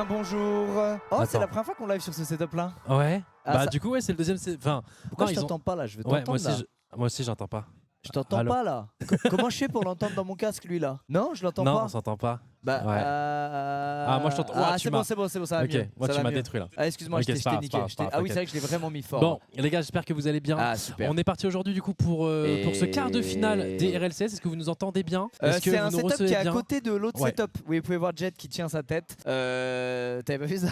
bien bonjour. Oh, c'est Attends. la première fois qu'on live sur ce setup là. Ouais. Ah, Bah ça- du coup ouais c'est le deuxième. Enfin. Pourquoi non, je ils ont- t'entends pas là? Je veux Ouais t'entendre là. moi aussi j'entends pas. Je t'entends Allô. pas là. Comment je fais pour l'entendre dans mon casque lui là? Non, je l'entends Non pas. on s'entend pas. Bah, Ouais. Ah, moi, je t'entends. Ah, Ouah, tu c'est bon, m'as- c'est bon, ça va Ok, mieux. moi ça tu va m'as mieux. détruit là. Ah, excuse-moi, Ok, je c'est pas grave, t'ai c'est pas niqué. grave, Ah oui, t'inquiète. c'est vrai que je l'ai vraiment mis fort. Bon les gars j'espère que vous allez bien. Ah, super. On est parti aujourd'hui du coup pour ce quart de finale des RLCS. Est-ce que vous nous entendez bien? Est-ce que C'est vous un nous setup recevez qui est à bien? côté de l'autre Ouais. setup. Oui, vous pouvez voir Jet qui tient sa tête. T'avais pas vu ça?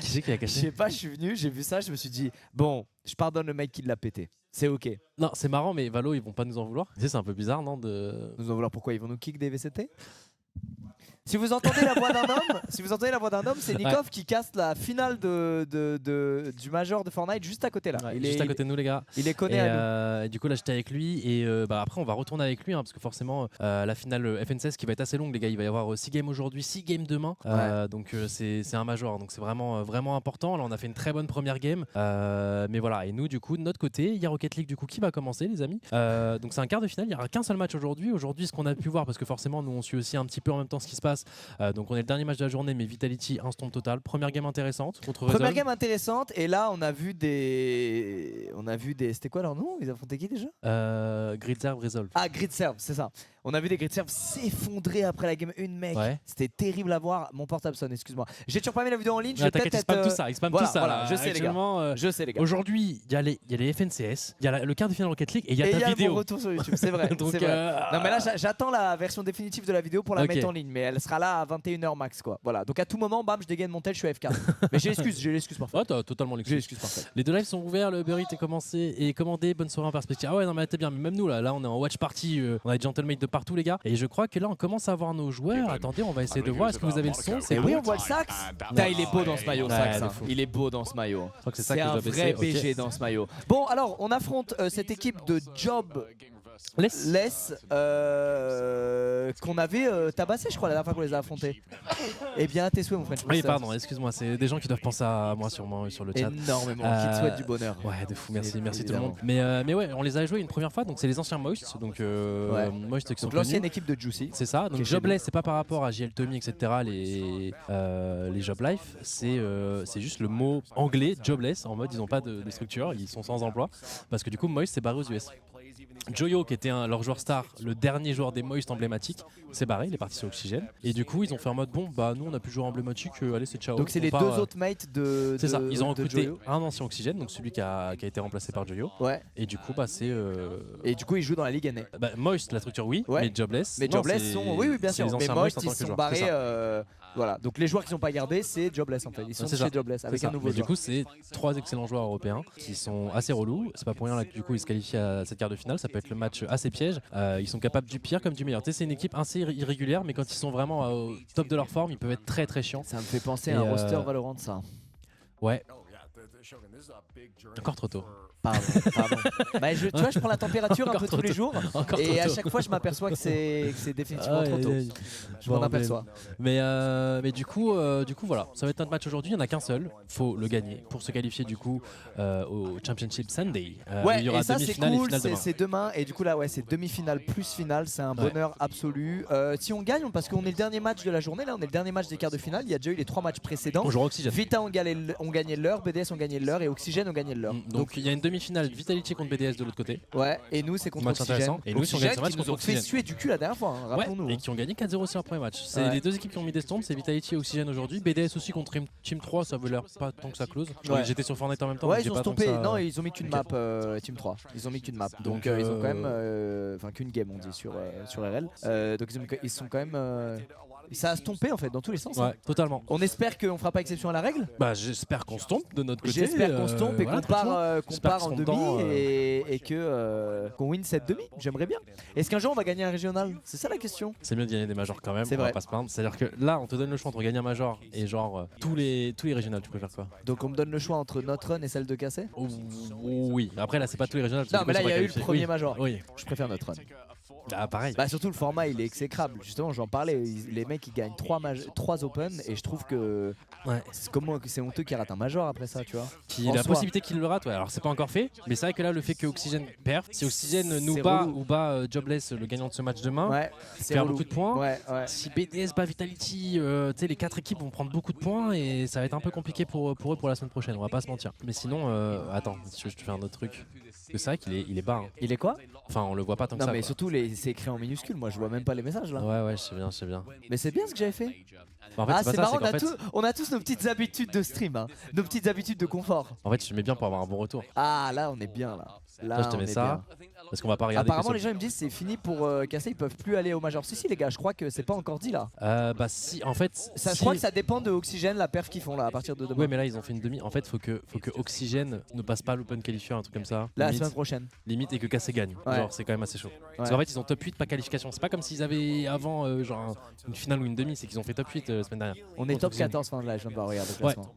Qui c'est qui a Je caché? sais pas, je suis venu, j'ai vu ça, je me suis dit, bon, je pardonne le mec qui l'a pété. C'est ok. Non c'est marrant mais Valo ils vont pas nous en vouloir. Tu sais, c'est un peu bizarre non de. Nous allons voir pourquoi ils vont nous kick des VCT. Si vous entendez la voix d'un homme, c'est Nikov qui casse la finale du Major de Fortnite juste à côté là. Ouais, il juste est, à côté de nous les gars. il est connu Et, à nous. et du coup là j'étais avec lui et bah, après on va retourner avec lui parce que forcément la finale FNCS qui va être assez longue les gars, il va y avoir 6 games aujourd'hui, 6 games demain. Donc c'est un major, donc c'est vraiment important. Là on a fait une très bonne première game, mais voilà. Et nous du coup de notre côté il y a Rocket League du coup qui va commencer les amis. Donc c'est un quart de finale, il n'y aura qu'un seul match aujourd'hui. Aujourd'hui ce qu'on a pu voir, parce que forcément nous on suit aussi un petit peu en même temps ce qui se passe, donc on est le dernier match de la journée, mais Vitality un stomp total. Première game intéressante contre Première Resolve. game intéressante et là on a vu des, c'était quoi leur nom? Ils affrontaient qui déjà? Grid Serve Resolve. Ah, Grid Serve, c'est ça. On a vu des Grid Serve s'effondrer après la game 1 mec. Ouais. C'était terrible à voir. Mon portable sonne, excuse-moi. J'ai toujours pas mis la vidéo en ligne. Je vais Ouais, t'inquiète, peut-être ils spamment être, tout ça, ils spamment voilà, tout ça. voilà, là. je sais, les gars. Actuellement, Je sais les gars. Aujourd'hui, il y a les FNCS, il y a le quart de finale Rocket League et il y a Et ta il y a vidéo. mon retour sur YouTube, c'est vrai. Donc, c'est vrai. Non mais là j'attends la version définitive de la vidéo pour la Ok. mettre en ligne, mais elle sera là à 21h max quoi. Voilà. Donc à tout moment, bam, je dégaine mon tel, je suis AFK. Mais j'ai l'excuse parfaite. Oh, t'as totalement J'ai l'excuse. l'excuse parfaite. Les deux lives sont ouverts, le Burry est commencé et commandé. Bonne soirée en perspective. Ah ouais, non, mais t'es bien. Mais même nous, là on est en watch party. On a des gentlemates de partout, les gars. Et je crois que là, on commence à voir nos joueurs. Attendez, on va essayer de voir. Est-ce que vous avez le son? Et oui, on voit le sax. Putain, il est beau dans ce maillot, Ouais, sax. de hein. fou. Il est beau dans ce maillot. Je crois que c'est ça C'est que je un dois vrai baisser. Ok. BG dans ce maillot. Bon, alors on affronte cette équipe de Job Less qu'on avait tabassé, je crois, la dernière fois qu'on les a affrontés. Eh bien, tes souhaits, mon frère. Oui, pardon, excuse-moi. C'est des gens qui doivent penser à moi sûrement sur le chat. Énormément. Qui te souhaitent du bonheur. Ouais, de fou, merci tout le Évidemment. monde. Mais ouais, on les a joués une première fois, donc c'est les anciens Moist. Donc Moist qui sont Donc l'ancienne connus. équipe de Juicy. C'est ça, Qui est donc chez Jobless, c'est pas par rapport à JL Tommy, etc. Les Job Life, c'est juste le mot anglais, Jobless, en mode ils ont pas de structure, ils sont sans emploi. Parce que du coup, Moist s'est barré aux US. Joyo, qui était leur joueur star, le dernier joueur des Moist emblématiques, s'est barré, il est parti sur Oxygène. Et du coup, ils ont fait en mode bon, bah nous on a plus de joueur emblématique, allez, c'est ciao. Donc c'est On les part, deux autres mates de. C'est ça, ils ont de recruté Joyo. un ancien Oxygène, donc celui qui a été remplacé par Joyo. Ouais. Et du coup, bah c'est. Et du coup, ils jouent dans la Ligue NA. Bah, Moist, la structure, oui, Ouais. mais Jobless. Mais non, Jobless c'est- sont. Oui, bien c'est sûr. les Mais anciens Moist, en tant ils que sont joueurs, barrés. c'est ça. Voilà. Donc les joueurs qui sont pas gardés, c'est Jobless en fait. Ils sont C'est chez ça. Jobless avec C'est un ça. nouveau Mais du joueur. coup, c'est 3 excellents joueurs européens qui sont assez relous. C'est pas pour rien là que du coup ils se qualifient à cette quart de finale. Ça peut être le match assez piège. Ils sont capables du pire comme du meilleur. Tu sais, c'est une équipe assez irrégulière, mais quand ils sont vraiment au top de leur forme, ils peuvent être très très chiants. Ça me fait penser Et, à un roster Valorant, ça. Ouais. Encore trop tôt. Pardon. Bah, tu vois, je prends la température un Encore peu trop tous les tôt. jours. Encore Et trop à tôt. chaque fois, je m'aperçois que c'est définitivement trop tôt. Je m'en Bon, aperçois. Mais du coup voilà, ça va être un match aujourd'hui. Il n'y en a qu'un seul. Faut le gagner pour se qualifier du coup au Championship Sunday. Ouais, il y aura et ça c'est demi-finale et cool, finale demain. c'est demain et du coup là ouais c'est demi-finale plus finale, c'est un Ouais. bonheur absolu. Si on gagne, parce qu'on est le dernier match de la journée, là on est le dernier match des quarts de finale, il y a déjà eu les 3 matchs précédents. On jouera Oxygène. Vita ont gagné leur, BDS ont gagné leur et Oxygène ont gagné leur. Donc il y a une demi-finale Vitality contre BDS de l'autre côté. Ouais, et nous c'est contre Match Oxygène. intéressant. Et nous, si on gagne ce match qui nous contre ont fait Oxygène. suer du cul la dernière fois, hein, rappelons-nous. Ouais, et qui ont gagné 4-0 sur leur premier match. C'est Ouais. les deux équipes qui ont mis des stomps, c'est Vitality et Oxygène aujourd'hui. BDS aussi contre Team 3, ça veut l'air pas tant que ça close. Ouais. J'étais sur Fortnite en même temps. Ouais, donc ils j'ai ont pas tant stompé. que ça- Non, ils ont mis qu'une Ok. map, Team 3. Ils ont mis qu'une map. Donc, Donc, ils ont quand même. Enfin, qu'une game, on dit sur RL. Donc, ils sont quand même. Ça a stompé en fait, dans tous les sens. Ouais, hein. totalement. On espère qu'on fera pas exception à la règle. Bah j'espère qu'on se tombe de notre côté. J'espère qu'on se tombe et voilà, qu'on part, tranquillement. qu'on J'espère part qu'ils en seront demi dedans, et que qu'on win cette demi. J'aimerais bien. Est-ce qu'un jour on va gagner un régional? C'est ça la question. C'est mieux de gagner des majors quand même, C'est on va vrai. pas se plaindre. C'est-à-dire que là, on te donne le choix entre gagner un major et genre tous les régionales, tu préfères quoi? Donc on me donne le choix entre notre run et celle de Cassé. Oui, après là, c'est pas tous les régionales. parce Non, que mais du là coup, il y ils a sont eu pas le qualifiés. premier Oui. major. Oui. Je préfère notre run. Ah, pareil. Bah surtout le format il est exécrable. Justement j'en parlais, les mecs ils gagnent 3 Open et je trouve que c'est honteux qu'ils ratent un major après ça, tu vois. La possibilité qu'il le rate, ouais. Alors c'est pas encore fait, mais c'est vrai que là le fait que Oxygène perd, si Oxygène nous bat ou bat Jobless, le gagnant de ce match demain, perd beaucoup de points. Si BDS bat Vitality, les 4 équipes vont prendre beaucoup de points et ça va être un peu compliqué pour eux pour la semaine prochaine, on va pas se mentir. Mais sinon, attends, je te fais un autre truc. C'est vrai qu'il est bas. Hein. Il est quoi? Enfin, on le voit pas tant que ça. Non, mais quoi. surtout, c'est écrit en minuscule. Moi, je vois même pas les messages là. Ouais, je sais bien. Mais c'est bien ce que j'avais fait. Bah, en fait, c'est marrant, on a tous nos petites habitudes de stream, hein. Nos petites habitudes de confort. En fait, je mets bien pour avoir un bon retour. Ah, là, on est bien là. Là, je te mets ça. Parce qu'on va pas regarder. Apparemment, les gens ils me disent c'est fini pour casser, ils peuvent plus aller au major. Si, les gars, je crois que c'est pas encore dit là. Bah, si, en fait. Je crois que ça dépend de Oxygène, la perf qu'ils font là à partir de demain. Ouais, mais là, ils ont fait une demi. En fait, faut que Oxygène ne passe pas l'Open Qualifier, un truc comme ça. La semaine prochaine. Limite, et que Cassé gagne. Genre, c'est quand même assez chaud. Parce qu'en fait, ils ont top 8, pas qualification. C'est pas comme s'ils avaient avant, genre, une finale ou une demi, c'est qu'ils ont fait top 8 semaine dernière. On est top 14 fin de live, je viens de voir, regarde le classement.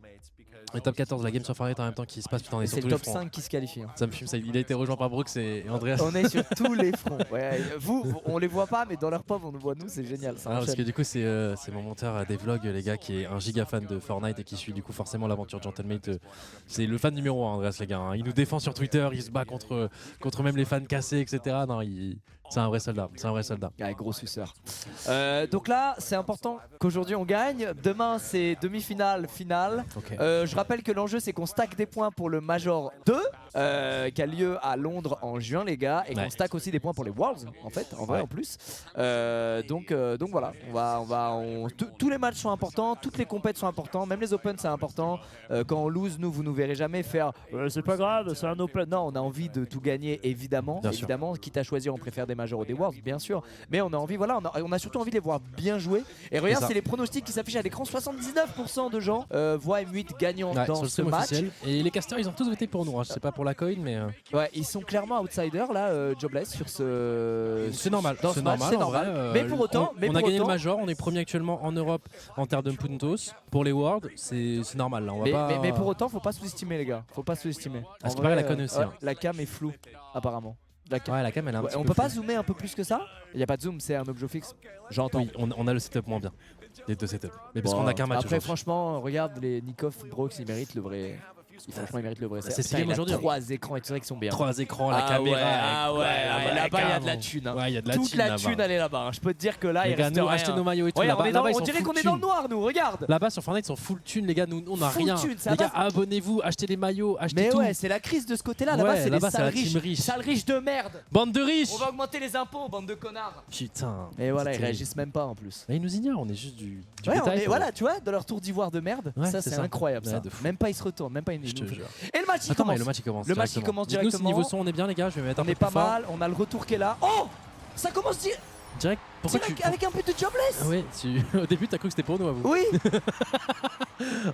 Et top 14, la game sur Fortnite en même temps qui se passe, putain, on est sur c'est tous le les top fronts. 5 qui se qualifie. Hein. Ça me fume, il a été rejoint par Brooks et Andreas. On est sur tous les fronts. Ouais, vous, on les voit pas, mais dans leur pop, on nous voit nous, c'est génial. Parce que du coup, c'est mon monteur des vlogs, les gars, qui est un giga fan de Fortnite et qui suit du coup forcément l'aventure Gentlemate. C'est le fan numéro 1, Andreas, les gars. Hein. Il nous défend sur Twitter, il se bat contre même les fans cassés, etc. Non, c'est un vrai soldat, Ouais, gros suceur. Donc là, c'est important qu'aujourd'hui on gagne. Demain, c'est demi-finale, finale. Okay. Je rappelle que l'enjeu, c'est qu'on stack des points pour le Major 2, qui a lieu à Londres en juin, les gars, et qu'on stack aussi des points pour les Worlds, en fait, en vrai, en plus. Donc voilà, tous les matchs sont importants, toutes les compètes sont importantes, même les Open, c'est important. Quand on lose, vous nous verrez jamais faire c'est pas grave, c'est un Open. Non, on a envie de tout gagner, évidemment. Quitte à choisir, on préfère des Majors ou des Worlds, bien sûr. Mais on a envie, on a surtout envie de les voir bien jouer. Et regarde, c'est les pronostics qui s'affichent à l'écran. 79% de gens voient M8 gagnant dans ce match. Officiel. Et les casters, ils ont tous voté pour nous. Hein. Je sais pas pour la coin, mais. Ouais, ils sont clairement outsiders là, Jobless sur ce. C'est normal. C'est normal. Mais pour autant, on a gagné le Major. On est premier actuellement en Europe en terre de puntos. Pour les Worlds, c'est normal. Là. On va mais pour autant, faut pas sous-estimer, les gars. Faut pas sous-estimer. Parce qu'il paraît la conne aussi. La cam est floue, apparemment. La cam elle est un petit peu on peut pas zoomer un peu plus que ça? Il y a pas de zoom, c'est un objet fixe. J'entends. Oui, on a le setup moins bien. Les deux setups. Mais parce qu'on a qu'un match. Après, franchement, regarde les Nikov, Brooks, ils méritent le vrai. Franchement, ils méritent le vrai. C'est stylé aujourd'hui. 3 écrans et tout ça qui sont bien. 3 écrans, la caméra. Là-bas, il y a de la thune. Ouais, il y a de la toute la thune, elle est là-bas. Je peux te dire que là, il reste rien. Acheter nos maillots et tout. On dirait qu'on est dans le noir, nous. Regarde. Là-bas, sur Fortnite, ils sont full thune, les gars. Nous, on a rien. Les gars, abonnez-vous, achetez les maillots, achetez tout. Mais ouais, c'est la crise de ce côté-là. Là-bas, c'est les sales riches de merde. Bande de riches. On va augmenter les impôts, bande de connards. Putain. Et voilà, ils réagissent même pas en plus. Ils nous ignorent, on est juste du détail. Voilà, tu vois, dans leur tour d'ivoire de merde. Ça, c'est incroyable. Même pas ils se retournent, même pas ils nous. Et le match il commence directement. Nous, niveau son, on est bien, les gars. Je vais mettre un peu plus fort. On est pas mal, on a le retour qui est là. Oh, ça commence direct. Avec un peu de Jobless. Oui, au début t'as cru que c'était pour nous, à vous. Oui.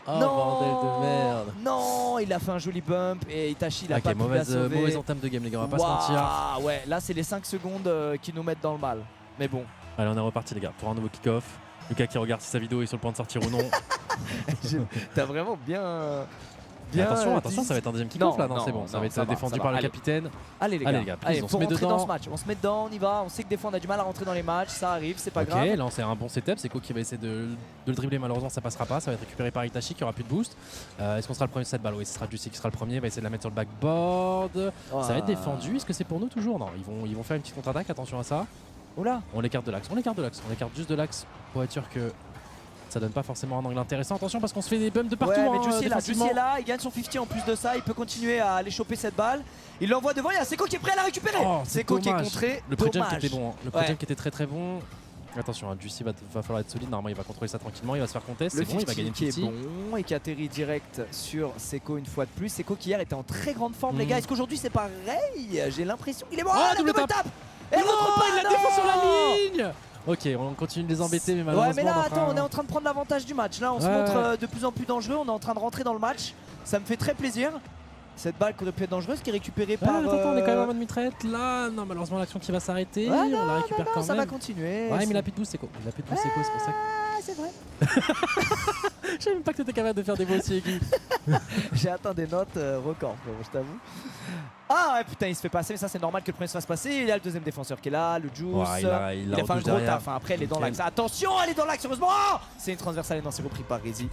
Oh, bordel de merde. Non, il a fait un joli bump et Itachi il a pas pu la sauver. Mauvaise entame de game, les gars, on va pas se mentir. Ah ouais, là c'est les 5 secondes qui nous mettent dans le mal. Mais bon. Allez, on est reparti, les gars, pour un nouveau kick-off. Lucas qui regarde si sa vidéo est sur le point de sortir ou non. T'as vraiment bien. Attention, ça va être un deuxième kick-off là, non, c'est bon, ça va être défendu par le capitaine. Allez les gars, on se met dedans. Dans ce match. On se met dedans, on y va, on sait que des fois on a du mal à rentrer dans les matchs, ça arrive, c'est pas grave. Ok, là c'est un bon setup, Seco qui va essayer de le dribbler, malheureusement ça passera pas, ça va être récupéré par Itachi qui aura plus de boost. Est-ce qu'on sera le premier cette balle? Oui, ce sera Juicy qui sera le premier, il va essayer de la mettre sur le backboard. Ça va être défendu, est-ce que c'est pour nous toujours? Non, ils vont faire une petite contre-attaque, attention à ça. Oula. On l'écarte de l'axe, on l'écarte juste de l'axe pour être sûr que ça donne pas forcément un angle intéressant. Attention parce qu'on se fait des bumps de partout. Ouais, mais Juicy est là, il gagne son 50 en plus de ça, il peut continuer à aller choper cette balle. Il l'envoie devant, il y a Seco qui est prêt à la récupérer. Seco qui est contré. Le pré-jump qui était bon, le pré-jump qui était très bon. Attention, Juicy va falloir être solide, normalement il va contrôler ça tranquillement, il va se faire contest, c'est bon, il va gagner une qui est bon et qui atterrit direct sur Seco une fois de plus. Seco qui hier était en très grande forme les gars, est-ce qu'aujourd'hui c'est pareil? J'ai l'impression qu'il est bon. Ah, double tape. Et non, il la défense sur la ligne. Ok, on continue de les embêter, mais malheureusement. Ouais, mais là, attends, on est en train de prendre l'avantage du match. Là, on se montre de plus en plus dangereux. On est en train de rentrer dans le match. Ça me fait très plaisir. Cette balle qui aurait pu être dangereuse, qui est récupérée par. Attends, on est quand même en mode mitraite. Là, non, malheureusement, l'action qui va s'arrêter. On la récupère quand même. Ça va continuer. Ouais, mais il a plus de boost, c'est quoi? Il a plus de boost, c'est quoi? C'est pour ça que. Ah, c'est vrai. Je savais même pas que t'étais capable de faire des mots aussi aigus. J'ai atteint des notes records, je t'avoue. Ah ouais, putain, il se fait passer, mais ça c'est normal que le premier se fasse passer. Il y a le deuxième défenseur qui est là, le Juice. Ouais, il a fait un retouche gros derrière. taf. Après, elle est dans l'axe. Attention, elle est dans l'axe, heureusement. Oh, c'est une transversale et non, c'est repris par Rezi.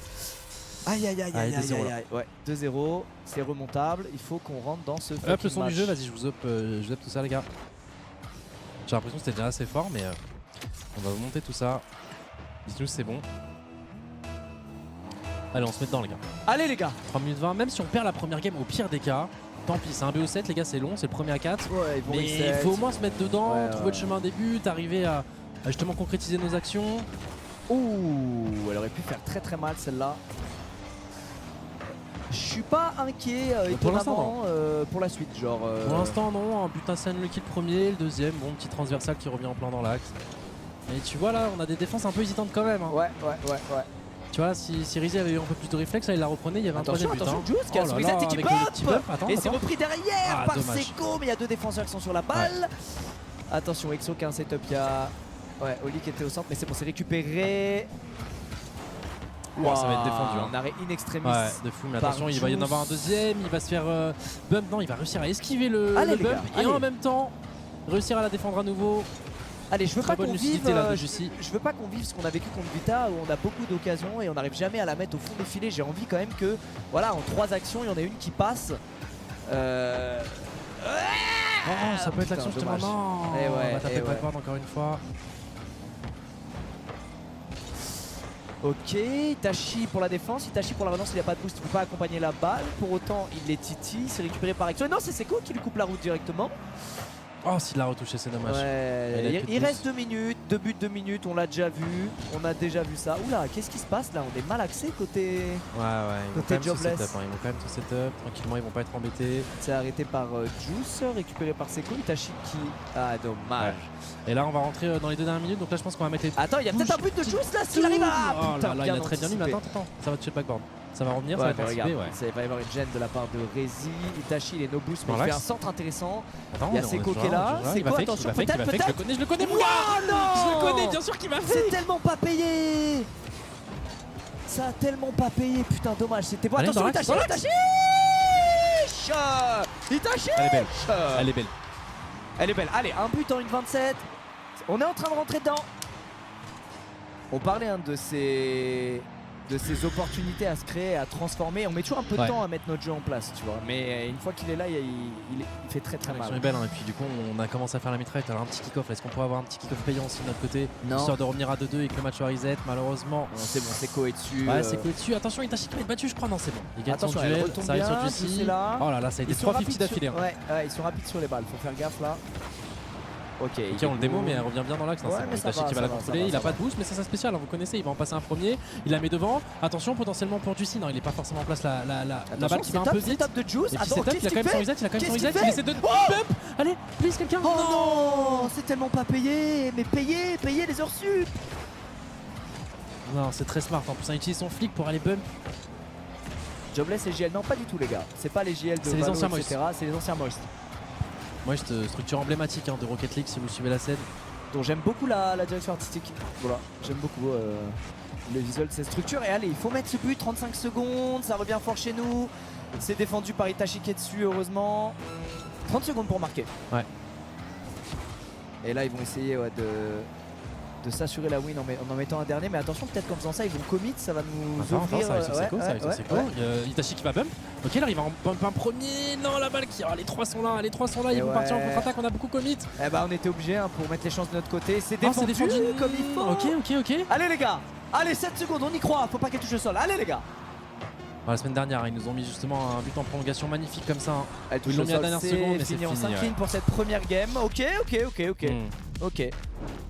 Aïe aïe aïe aïe aïe aïe aïe. Ouais, 2-0, c'est remontable. Il faut qu'on rentre dans ce Hop, le son match. du jeu, vas-y, je vous up tout ça, les gars. J'ai l'impression que c'était déjà assez fort, mais on va monter tout ça. Dites-nous c'est bon. Allez, on se met dedans, les gars. Allez, les gars. 3 minutes 20, même si on perd la première game, au pire des cas, tant pis, c'est un BO7, les gars, c'est long, c'est le premier à 4. Ouais, ils vont mais il faut au moins se mettre dedans, Ouais, trouver le chemin des buts, arriver à justement concrétiser nos actions. Ouh, elle aurait pu faire très très mal celle-là. Je suis pas inquiet Pour l'instant, étonnamment pour la suite, genre. Pour l'instant, non, un but à scène le kill premier, le deuxième, bon, petit transversal qui revient en plein dans l'axe. Et tu vois là, on a des défenses un peu hésitantes quand même. Hein. Ouais. Tu vois, si Rizzi avait eu un peu plus de réflexe, là il la reprenait, il y avait un troisième but. Attention, hein. Juice qui a son reset et qui avec le petit pop. bump. Attends, Et c'est repris derrière par dommage. Seco, mais il y a deux défenseurs qui sont sur la balle. Attention, Exo qui a un setup, il y a Oli qui était au centre, mais c'est bon, c'est récupéré. Wow, ça va être défendu. Hein. Un arrêt in extremis. Ouais, de fou, mais attention, il va y en avoir un deuxième, il va se faire bump, non, il va réussir à esquiver le Allez, bump les gars, et allez. en même temps réussir à la défendre à nouveau. Allez, je veux Très pas bonne qu'on lucidité vive, là de Jussi. je veux pas qu'on vive ce qu'on a vécu contre Vita où on a beaucoup d'occasions et on n'arrive jamais à la mettre au fond des filets. J'ai envie quand même que, voilà, en 3 actions, il y en a une qui passe. Oh, ça peut être l'action justement. Non, Eh ouais, on va taper eh ouais. backward encore une fois. Ok, Itachi pour la défense, Itachi pour la relance, il n'a pas de boost, il ne peut pas accompagner la balle. Pour autant, il les titille, c'est récupéré par Exo. Non, c'est Seco qui lui coupe la route directement. Oh, s'il l'a retouché, c'est dommage. Ouais, il reste 2 minutes, 2 buts, 2 minutes, on l'a déjà vu, on a déjà vu ça. Oula, qu'est-ce qui se passe là? On est mal axé côté. Ouais, ils vont Côté quand même se jobless. setup, hein. Ils vont quand même se setup. Tranquillement, ils vont pas être embêtés. C'est arrêté par Juice, récupéré par Seco, Itachi qui. Ah, dommage. Et là, on va rentrer dans les 2 dernières minutes. Donc là, je pense qu'on va mettre les. Attends, il y a peut-être un but de Juice là s'il arrive à. Oh Putain, là là, il a très bien mis. Mais anticipé. attends, ça va toucher le backboard. Ça va revenir, ça Ouais, va mais participer. regarde, Ouais. il va y avoir une gêne de la part de Rezi. Itachi, il est no boost, mais Dans il fait l'axe. un centre intéressant. Attends, Il y a on Seco joue qui est là. il Seco, va fake, attention, il va fake, peut-être. je le connais, moi. Oh non, Je le connais, bien sûr qu'il va c'est fake. tellement pas payé. Ça a tellement pas payé, putain, dommage. C'était bon. Allez, Attention, dans Itachi, l'axe, Itachi. Elle est belle. Elle est belle. Elle est belle. Allez, un but en 1-27. On est en train de rentrer dedans. On parlait de ces opportunités à se créer, à transformer. On met toujours un peu de temps à mettre notre jeu en place, tu vois. Mais une fois qu'il est là, il fait très très mal. L'action est belle, hein. Et puis du coup, on a commencé à faire la mitraille. Alors un petit kick-off. Est-ce qu'on pourrait avoir un petit kick-off payant aussi de notre côté, Non. histoire de revenir à 2-2 et que le match soit reset? Malheureusement. Bon, c'est bon, Seco est dessus. Ouais, c'est cool dessus. Attention, Itachi qui va être battu, je crois. Non, c'est bon. Il gagne son Attention, elle duel. retombe Ça arrive bien, sur Jussi. Jussi là. Oh là là, ça a été Ils sont 3-50 rapides d'affilée. sur- Ouais, ils sont rapides sur les balles. Faut faire gaffe là. Ok, Ok, on le démo, mais elle revient bien dans l'axe. Ouais, C'est bon. mais ça Itachi va, qui va ça la va, contrôler. ça va, Il a ça pas va. de boost, mais ça, c'est spécial. Vous connaissez, il va en passer un premier. Il la met devant. Attention, potentiellement pour Jussi. Non, il est pas forcément en place la balle qui va un peu vite. Setup de Juice. Et puis Attends, setup, il a qu'est-ce quand même qu'il son fait? reset, il a quand même son Qu'est-ce reset, qu'il il fait essaie de Oh bump. Allez, please quelqu'un. Oh non, c'est tellement pas payé. Mais payé les heures sup. Non, c'est très smart. En plus, il utilise son flic pour aller bump. Jobless et JL, non pas du tout les gars. C'est pas les JL de C'est les Valo, anciens etc. C'est les anciens Moist. Moi, cette structure emblématique de Rocket League, si vous suivez la scène. Donc j'aime beaucoup la direction artistique. Voilà, j'aime beaucoup le visuel de cette structure. Et allez, il faut mettre ce but, 35 secondes, ça revient fort chez nous. C'est défendu par Itachi qui est dessus, heureusement. 30 secondes pour marquer. Ouais. Et là, ils vont essayer de s'assurer la win en mettant un dernier. Mais attention, peut-être qu'en faisant ça, ils vont commit, ça va nous Attends, ouvrir. ça arrive sur Seco, ça arrive sur ouais, Seco. ouais. Il y a Itachi qui va bump. Ok, là, il va en bump un premier. Non, la balle qui. Oh, les trois sont là, Et ils vont partir en ouais. contre-attaque. On a beaucoup commit. Eh bah, on était obligé pour mettre les chances de notre côté. C'est Oh, c'est défendu, comme il faut. Ok. Allez les gars, allez 7 secondes, on y croit, faut pas qu'elle touche le sol. Allez les gars. La semaine dernière, ils nous ont mis justement un but en prolongation magnifique comme ça. Hein. Elle touche Ils l'ont le mis à la sol, dernière c'est seconde, mais c'est fini, on fini, s'incline ouais. pour cette première game. Ok.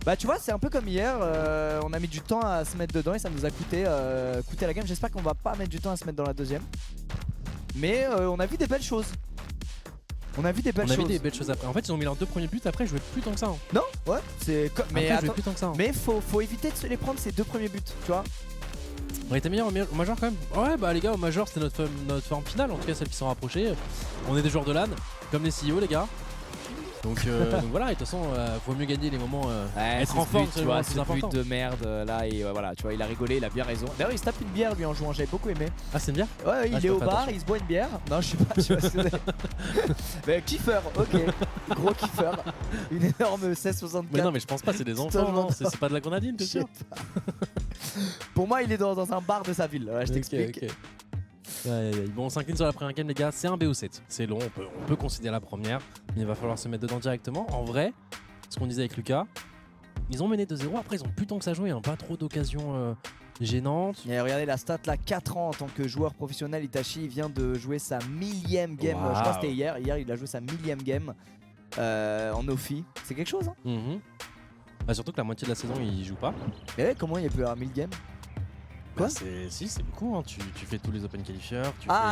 Bah tu vois, c'est un peu comme hier, on a mis du temps à se mettre dedans et ça nous a coûté la game. J'espère qu'on va pas mettre du temps à se mettre dans la deuxième. Mais on a vu des belles choses. On a vu des belles choses. Après. En fait, ils ont mis leurs 2 premiers buts. Après, ils jouaient plus tant que ça. Hein. Non, ouais, c'est comme. Mais Après, ils jouaient attends, plus tant que ça. Hein. mais faut éviter de se les prendre ces 2 premiers buts, tu vois. On était meilleurs au Major quand même. Ouais, bah les gars, au Major, c'était notre forme finale. En tout cas, celle qui s'en rapprochait. On est des joueurs de LAN, comme les CEO, les gars. Donc voilà, et de toute façon, vaut mieux gagner les moments, Ouais, être en forme, c'est le plus ce important. but de merde là et voilà, tu vois, il a rigolé, il a bien raison. D'ailleurs, il se tape une bière lui en jouant, j'avais beaucoup aimé. Ah, c'est une bière? Ouais, il j'ai est pas au fait bar, attention. il se boit une bière. Non, je sais pas, tu vois ce que c'est. Mais kiffer, ok. Gros kiffer. Une énorme 1664. Mais non, mais je pense pas, c'est des enfants, non? C'est pas de la grenadine, t'es Je sais sûr? pas. Pour moi, il est dans un bar de sa ville, ouais, je t'explique. Ok. Ouais, bon, on s'incline sur la première game, les gars. C'est un BO7. C'est long, on peut considérer la première, mais il va falloir se mettre dedans directement. En vrai, ce qu'on disait avec Lucas, ils ont mené 2-0. Après, ils ont plus tant que ça joué, hein, pas trop d'occasions gênantes. Et regardez la stat là, 4 ans en tant que joueur professionnel. Itachi vient de jouer sa 1000e game. Wow. Je crois que c'était hier. Hier, il a joué sa 1000e game en Ophi. C'est quelque chose, hein. Bah, surtout que la moitié de la saison, il joue pas. Mais ouais, comment il peut y avoir 1000 games? Quoi? Si, c'est beaucoup, hein. Tu fais tous les open qualifiers.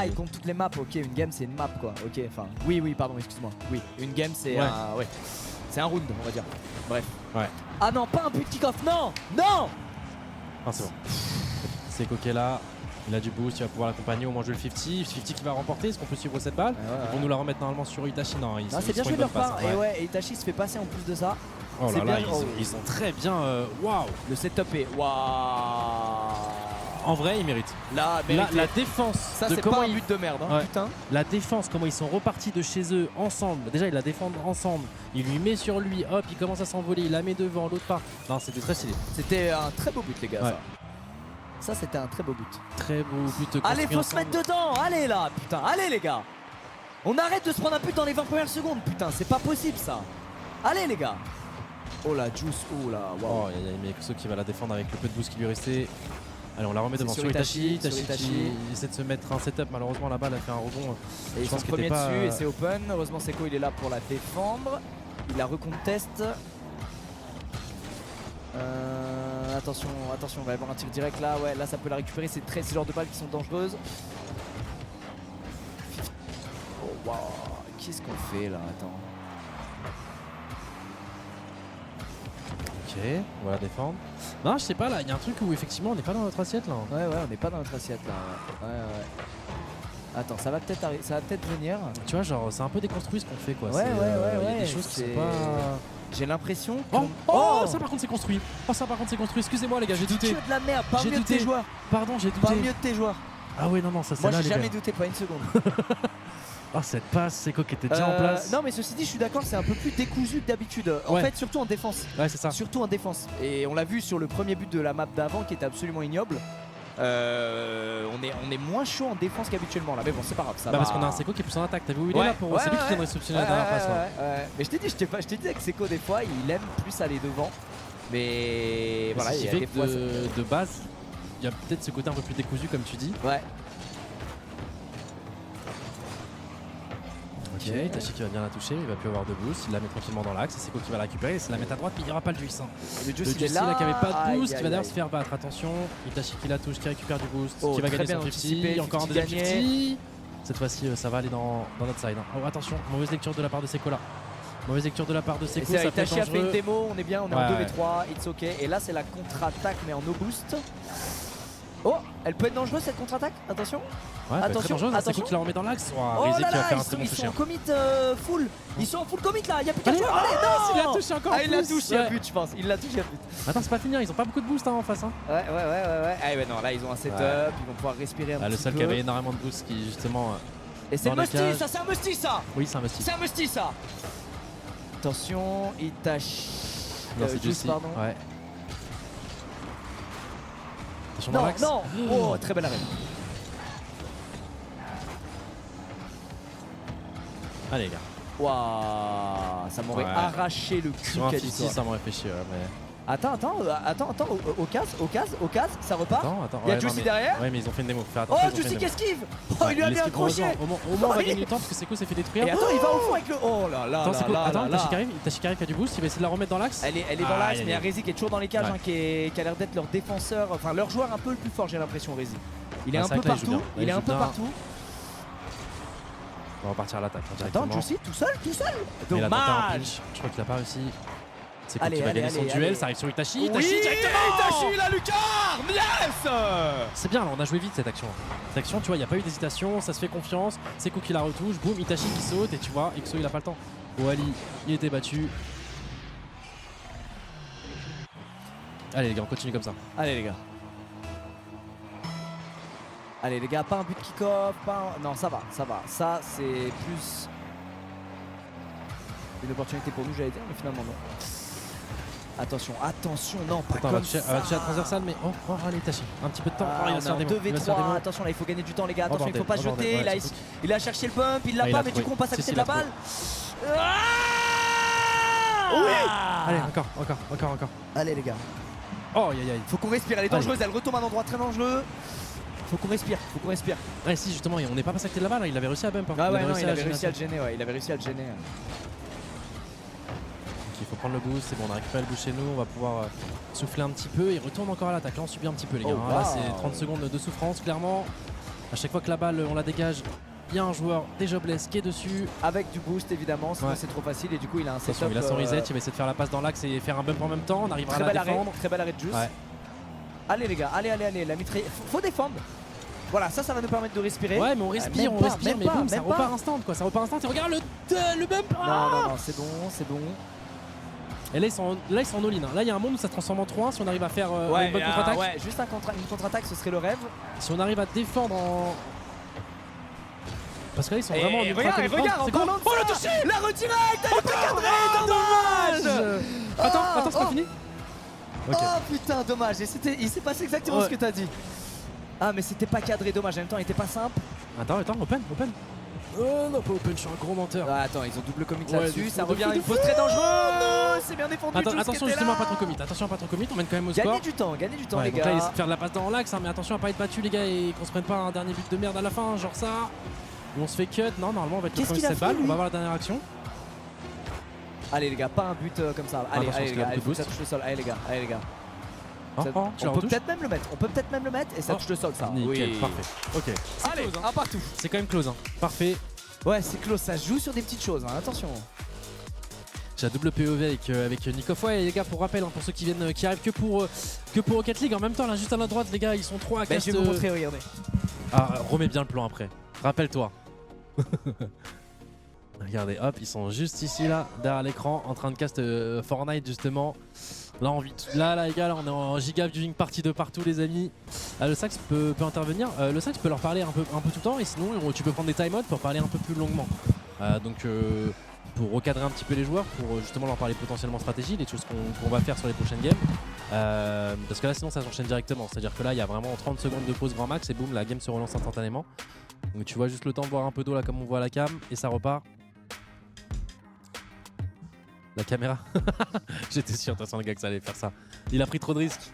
Il compte toutes les maps, ok, une game c'est une map quoi, ok, enfin, oui, pardon, excuse-moi, oui, une game c'est c'est un round, on va dire, bref. Ouais. Ah non, pas un but de kick-off, non. Ah, c'est bon. C'est Coquet là, il a du boost, il va pouvoir l'accompagner, au moins jouer le 50. 50 qui va remporter, est-ce qu'on peut suivre cette balle? Ils vont nous la remettre normalement sur Itachi, non, c'est bien joué de leur part, et Itachi se fait passer en plus de ça. Oh là là, bien, ils sont très bien, waouh. Le setup est waouh. En vrai, ils méritent. La défense, ça c'est pas un but de merde, hein, putain. La défense, comment ils sont repartis de chez eux ensemble. Déjà, il la défend ensemble. Il lui met sur lui, hop, il commence à s'envoler. Il la met devant, l'autre part. Non, c'était très stylé. C'était un très beau but, les gars. Ça c'était un très beau but. Très beau but. Allez, faut se mettre dedans. Allez là, putain. Allez les gars. On arrête de se prendre un but dans les 20 premières secondes, putain. C'est pas possible ça. Allez les gars. Oh la juice, oh là, waouh. Oh, il y a Mekso qui va la défendre avec le peu de boost qui lui restait. Allez, on la remet devant sur Itachi. Itachi qui essaie de se mettre un setup. Malheureusement, la balle a fait un rebond. Et ils sont premiers dessus et c'est open. Heureusement, Seko il est là pour la défendre. Il la reconteste. Attention, on va avoir un tir direct là. Ouais, là ça peut la récupérer. C'est ce genre de balles qui sont dangereuses. Oh waouh, qu'est-ce qu'on fait là? Attends. Ok, on va la défendre. Non, je sais pas là, il y a un truc où effectivement on n'est pas dans notre assiette là. Ouais, on n'est pas dans notre assiette là. Ouais. Attends, ça va peut-être venir. Tu vois, genre c'est un peu déconstruit ce qu'on fait quoi. Ouais. Il y a des choses qui sont pas. J'ai l'impression que. Oh, ça par contre c'est construit. Excusez-moi les gars, j'ai douté. Que de la merde, pas mieux de tes joueurs. Pardon, j'ai douté. Pas mieux de tes joueurs. Ah ouais, non, ça c'est là. Moi j'ai jamais douté, pas une seconde. Oh, cette passe, c'est quoi qui était déjà en place? Non, mais ceci dit, je suis d'accord, c'est un peu plus décousu que d'habitude. En fait, surtout en défense. Ouais, c'est ça. Surtout en défense. Et on l'a vu sur le premier but de la map d'avant qui était absolument ignoble. On est moins chaud en défense qu'habituellement là, mais bon, c'est pas grave. Ça va. Parce qu'on a un Seko qui est plus en attaque. T'as vu où il est là pour. C'est lui qui vient de réceptionner la dernière passe. Mais je t'ai dit avec Seko, des fois, il aime plus aller devant. Mais voilà, il y a des fois. De base, il y a peut-être ce côté un peu plus décousu, comme tu dis. Ouais. Ok, Itachi qui va bien la toucher, il va plus avoir de boost, il la met tranquillement dans l'axe, c'est Seko qui va la récupérer, c'est la mettre à droite, mais il n'y aura pas le Juice. Le Juice là qui avait pas de boost, qui va d'ailleurs se faire battre, attention, Itachi qui la touche, qui récupère du boost, qui va gagner son 50, encore un deuxième 50. Cette fois-ci ça va aller dans notre side. Oh attention, mauvaise lecture de la part de Seko là. Mauvaise lecture de la part de Seko, ça peut être Itachi a fait une démo, on est bien, on est en 2v3, it's ok. Et là c'est la contre-attaque mais en no boost. Oh, elle peut être dangereuse cette contre-attaque, attention. Ouais, attention, c'est Seko qui la remet dans l'axe. Oh là là, ils sont en commit full. Ils sont en full commit là, il y a plus qu'un joueur. Allez, non, il la touche encore. Il la touche, il y a but, je pense. Il la touche, il y a but. Attends, c'est pas fini, ils ont pas beaucoup de boost en face. Ouais. Ah ouais, non, là ils ont un setup, ils vont pouvoir respirer un petit peu. Le seul qui avait énormément de boost qui justement. Et c'est Musty, ça, c'est un Musty ça. Oui, c'est un Musty. C'est un Musty ça. Attention, Itachi. Non, c'est Juicy, pardon. Ouais. Non. Oh, très belle arène. Allez les gars. Waouh, ça m'aurait arraché le cul. Sur un 50, ça m'aurait fait chier, mais... Attends, au casse, ça repart. Attends. Il y a Juicy derrière. Ouais, mais ils ont fait une démo. Oh, Juicy qui esquive. Oh, il lui a mis un crochet. Au moins, on va gagner du temps parce que Seko s'est fait détruire. Et attends, il va au fond avec le. Oh là là. Attends, Itachi qui arrive, qui a du boost, il va essayer de la remettre dans l'axe. Elle est dans l'axe, mais il y a Rezi qui est toujours dans les cages, qui a l'air d'être leur défenseur, enfin leur joueur un peu le plus fort, j'ai l'impression, Rezi. Il est un peu partout. Il est un peu partout. On va repartir à l'attaque. Attends, Juicy tout seul. Dommage. Je crois qu'il a pas réussi. C'est qui va gagner son duel, ça arrive sur Itachi. Itachi directement. Itachi, la lucarne. Yes. C'est bien, là, on a joué vite cette action. Cette action, tu vois, il n'y a pas eu d'hésitation, ça se fait confiance. Seko qui la retouche, boum, Itachi qui saute et tu vois, Exo il a pas le temps. Wally, il était battu. Allez les gars, on continue comme ça. Allez les gars. Allez les gars, pas un but de kick-off, pas un... Non, ça va, ça va. Ça, c'est plus une opportunité pour nous, j'allais dire, mais finalement non. Attention, attention, non, pas Attends, comme ça. elle va toucher la transversale, mais oh, allez, Tachi. Un petit peu de temps. Ah, il va on se est faire en des mots. 2v3, attention là, il faut gagner du temps les gars, attention, il faut pas bordel, jeter, ouais, il a cherché le bump, il l'a Ah, il pas, a mais du trouvé. coup on passe à Si, côté si, de la il a balle. Allez, encore. Allez les gars, Oh, aïe. faut qu'on respire, elle est dangereuse, elle retombe à un endroit très dangereux. Faut qu'on respire. Ouais, si, justement, on n'est pas passé à côté de la balle, il avait réussi à bump. Ah ouais, non, il avait réussi à le gêner, ouais, il avait réussi à le gêner. Ok, il faut prendre le boost, c'est bon, on a récupéré le boost chez nous, on va pouvoir souffler un petit peu. Il retourne encore à l'attaque, là on subit un petit peu les gars. Oh, Là wow. c'est 30 secondes de souffrance, clairement. À chaque fois que la balle, on la dégage, il y a un joueur déjà blessé qui est dessus. Avec du boost évidemment, sinon Ouais. c'est trop facile et du coup il a un Attention, setup. il a son reset, il va essayer de faire la passe dans l'axe et faire un bump en même temps. On arrivera Très à bel la arrêt, défendre. très bel arrêt de Juice. Ouais. Allez les gars, allez, la mitraille. Faut défendre. Voilà, ça va nous permettre de respirer. Ouais, mais on respire, Même pas, mais boum, ça même repart pas. instant quoi. Ça repart instant et regarde le bump. Non, c'est bon. Et là ils sont en all-in. Là il y a un monde où ça se transforme en 3 si on arrive à faire une bonne contre-attaque. Ouais, juste une contre-attaque, ce serait le rêve. Si on arrive à défendre en. Parce que là ils sont vraiment en ultra Regarde, connaissance. C'est encore quoi oh, le touché. La redirect, elle est pas cadrée, dommage. Attends, c'est pas fini. Ok. Oh putain, dommage. Et il s'est passé exactement Ouais. ce que t'as dit. Ah mais c'était pas cadré, dommage. En même temps, il était pas simple. Attends, open. Oh non, pas open, je suis un gros menteur. Ah, attends, ils ont double commit Ouais, là-dessus. de Ça fou, revient de à fou, une de pause fou. très dangereuse. C'est bien défendu. Attends, Jules qui attention était justement là. à pas trop commit, on mène quand même au score. Gagner du temps Ouais, les donc là, il gars. essaie de faire de la passe dans l'axe, hein, mais attention à pas être battu les gars et qu'on se prenne pas un dernier but de merde à la fin, genre ça. Où on se fait cut, non, normalement on va être le Qu'est-ce premier qu'il a cette fait, balle, lui on va voir la dernière action. Allez les gars, pas un but comme ça. Allez, Attention, allez les gars, parce il que faut que ça boost. touche le sol. Allez les gars. Ça- Tu la on peut retouches peut-être même le mettre. Et ça Oh. touche le sol ça. Nickel, Oui. parfait. Ok. Allez, close, hein. un partout. C'est quand même close, hein. Parfait. Ouais, c'est close, ça se joue sur des petites choses, hein. Attention. J'ai la double POV avec Nikof. Ouais, et les gars, pour rappel, hein, pour ceux qui arrivent que pour Rocket League, en même temps, là, juste à la droite, les gars, ils sont 3 à Ben, cast. je vais vous montrer, regardez. Ah, remets bien le plan après. Rappelle-toi. Regardez, hop, ils sont juste ici, là, derrière l'écran, en train de cast Fortnite, justement. Là, les gars, là, on est en giga viewing party de partout, les amis. Le Sax peut intervenir. Le Sax peut leur parler un peu tout le temps, et sinon, tu peux prendre des time-outs pour parler un peu plus longuement. Donc, pour recadrer un petit peu les joueurs, pour justement leur parler potentiellement stratégie, des choses qu'on va faire sur les prochaines games. Parce que là, sinon, ça s'enchaîne directement. C'est-à-dire que là, il y a vraiment 30 secondes de pause grand max, et boum, la game se relance instantanément. Donc, tu vois juste le temps de voir un peu d'eau, là, comme on voit à la cam, et ça repart. La caméra. J'étais sûr de toute façon le gars que ça allait faire ça. Il a pris trop de risques.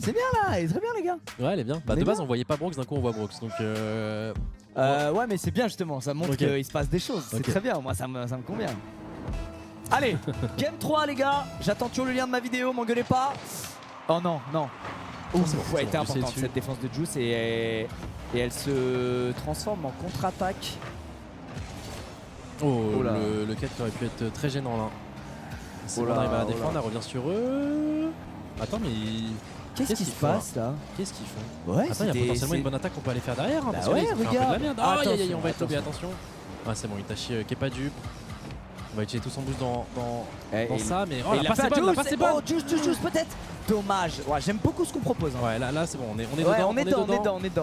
C'est bien là, il est très bien les gars. Ouais, elle est bien. Bah, Elle de est base bien. on voyait pas Brooks, d'un coup on voit Brooks. Donc Ouais, mais c'est bien justement, ça montre Ok. qu'il se passe des choses. C'est Ok. très bien, moi ça me convient. Allez, game 3 les gars. J'attends toujours le lien de ma vidéo, m'engueulez pas. Oh non. Ouf, c'est bon, ouais, était c'est bon, importante dessus. cette défense de Juice et elle se transforme en contre-attaque. oh, là. le cut qui aurait pu être très gênant là. C'est Oh bon, on là, arrive à la oh là. défendre, elle revient sur eux. Attends, mais Qu'est-ce qui qu'ils se font, passe là? qu'est-ce qu'ils font? Ouais, Attends, il y a potentiellement une bonne attaque qu'on peut aller faire derrière. Hein, Bah parce que là, ouais, ils ont fait un peu regarde. de la merde. Oh, aïe, aïe, aïe, on va être lobé, Attention. attention. Ouais, c'est bon, Itachi qui est pas dupe. On va utiliser tout son boost dans Et ça, mais oh, il la a passe fait est bonne, la Juice, passe est bonne. oh, Juice peut-être. Dommage. Ouais, j'aime beaucoup ce qu'on propose. Hein. Ouais, là c'est bon, on est Ouais, dedans. on est dedans.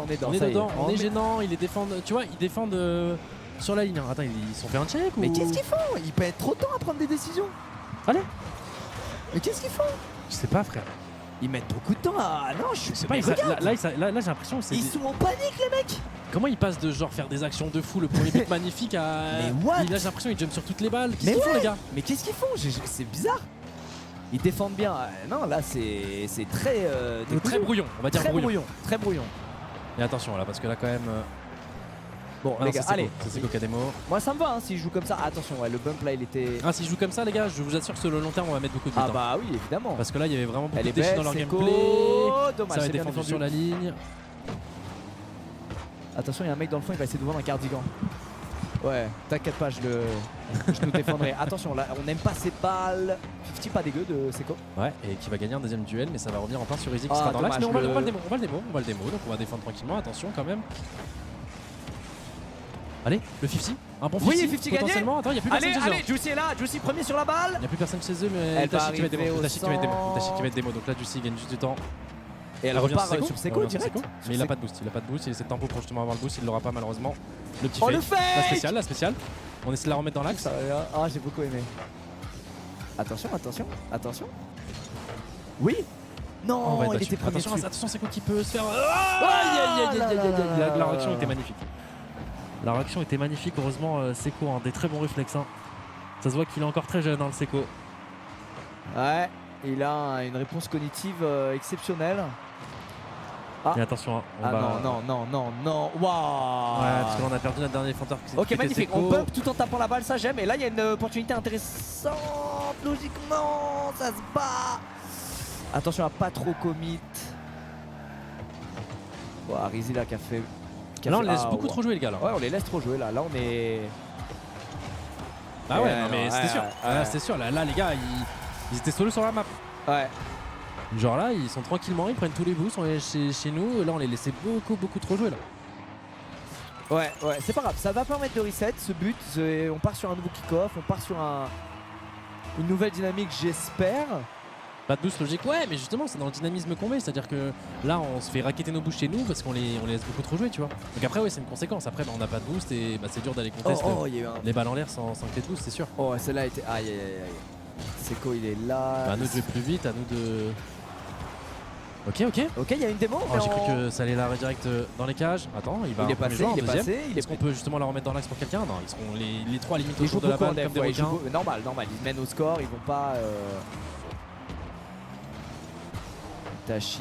On est ça y dedans, on est met- gênant, ils les défendent, tu vois, ils défendent sur la ligne. Attends, ils sont fait un check ou... Mais qu'est-ce qu'ils font? Ils perdent trop de temps à prendre des décisions. Allez. Mais qu'est-ce qu'ils font? Je sais pas frère. Ils mettent beaucoup de temps à... Non, je Je sais pas, mais regarde. là j'ai l'impression que c'est... Ils sont en panique les mecs. Comment ils passent de genre faire des actions de fou, le premier but magnifique à... Mais what? Là j'ai l'impression qu'ils jumpent sur toutes les balles. Qu'est-ce Mais qu'ils font ouais. les gars? Mais qu'est-ce qu'ils font? C'est bizarre. Ils défendent bien. Non, là c'est très... Très brouillon, on va dire brouillon. Très brouillon. Et attention là, parce que là quand même... Bon Ah les non, gars, ça, c'est allez. Go. Ça c'est Kokademo. Moi ça me va hein, s'ils jouent comme ça. Attention, ouais, le bump là il était... Ah, si je joue comme ça les gars, je vous assure que sur le long terme on va mettre beaucoup de buts. Ah hein. bah oui, évidemment. Parce que là il y avait vraiment beaucoup Elle de est déchets belle, dans leur c'est gameplay. dommage, Ça va c'est être bien défendu défendu. sur la ligne. Attention, il y a un mec dans le fond, il va essayer de vendre un cardigan. Ouais, t'inquiète pas, je nous défendrai. Attention, là, on n'aime pas ces balles. 50 pas dégueu de Seco. Ouais, et qui va gagner un deuxième duel, mais ça va revenir en plein sur Easy qui Ah, sera dans l'axe. Mais dommage, on va le démo, donc on va défendre tranquillement, attention quand même. Allez, le 50. Un bon 50. Oui, 50 gagné. Potentiellement. Attends, il n'y a plus personne chez eux. Allez, Juicy est là, Juicy premier sur la balle. Il n'y a plus personne chez eux, mais Elle va Itachi qui va être arriver démo. au Itachi qui va être démo. 100. Itachi qui va être démo. Donc là, Juicy gagne juste du temps. Et elle revient repart sur Seco direct. Mais il a pas de boost, il a pas de boost, il essaie de tempo pour justement avoir le boost, il l'aura pas malheureusement. Le petit Oh le fake, fake. la spéciale. On essaie de la remettre dans l'axe. Ah j'ai beaucoup aimé. Attention, attention, attention. Oui. Non, On va être il battu. était premier Attention, dessus. attention, Seco qui peut se faire. La La réaction était magnifique. La réaction était magnifique, heureusement Seco a des très bons réflexes. Hein. Ça se voit qu'il est encore très jeune, hein, le Seco. Ouais, il a une réponse cognitive exceptionnelle. Mais attention, hein, on Ah va... non, waouh. Ouais, parce qu'on a perdu notre dernier défenseur. Ok, magnifique, on pump tout en tapant la balle, ça j'aime. Et là, il y a une opportunité intéressante, logiquement, ça se bat. Attention à pas trop commit. Bon, Arizi là qui a fait... Là, on laisse beaucoup trop jouer, les gars. Là. Ouais, on les laisse trop jouer là. Là, on est... Ah ouais, non, mais c'était sûr. Ouais. C'était sûr. Là, les gars, ils étaient solo sur la map. Ouais. Genre là, ils sont tranquillement, ils prennent tous les boosts, on est chez nous, et là on les laissait beaucoup trop jouer là. Ouais, c'est pas grave, ça va permettre de reset ce but, on part sur un nouveau kick-off, on part sur une nouvelle dynamique j'espère. Pas de boost logique, ouais, mais justement c'est dans le dynamisme qu'on met, c'est-à-dire que là on se fait racketter nos boosts chez nous parce qu'on les laisse beaucoup trop jouer, tu vois. Donc après ouais c'est une conséquence, après on n'a pas de boost et c'est dur d'aller contester les balles en l'air sans clé de boost, c'est sûr. Oh celle-là a été... Aïe. Seco il est là. À nous de jouer plus vite, à nous de... Ok, il y a une démo. Oh, j'ai cru que ça allait la redirect dans les cages. Attends, il va il est passé, Est-ce qu'on peut justement la remettre dans l'axe pour quelqu'un? Non, ils seront les trois limites autour de la balle comme des requins. Normal, ils mènent au score, ils vont pas... Tachi.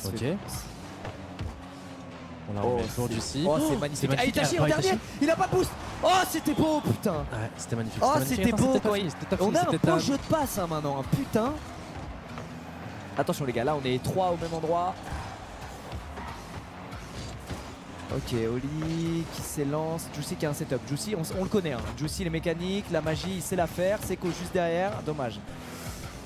Ok. On la remet pour Juicy. Oh c'est magnifique. Ah Itachi en dernier, il a pas de boost. Oh c'était beau putain. Ouais c'était magnifique. Oh c'était beau quand il... On a un bon jeu de passe hein, maintenant, putain. Attention les gars, là on est 3 au même endroit. Ok, Oli qui s'élance, Juicy qui a un setup. Juicy, on le connaît, hein. Juicy les mécaniques, la magie, il sait la faire. Seco juste derrière, dommage.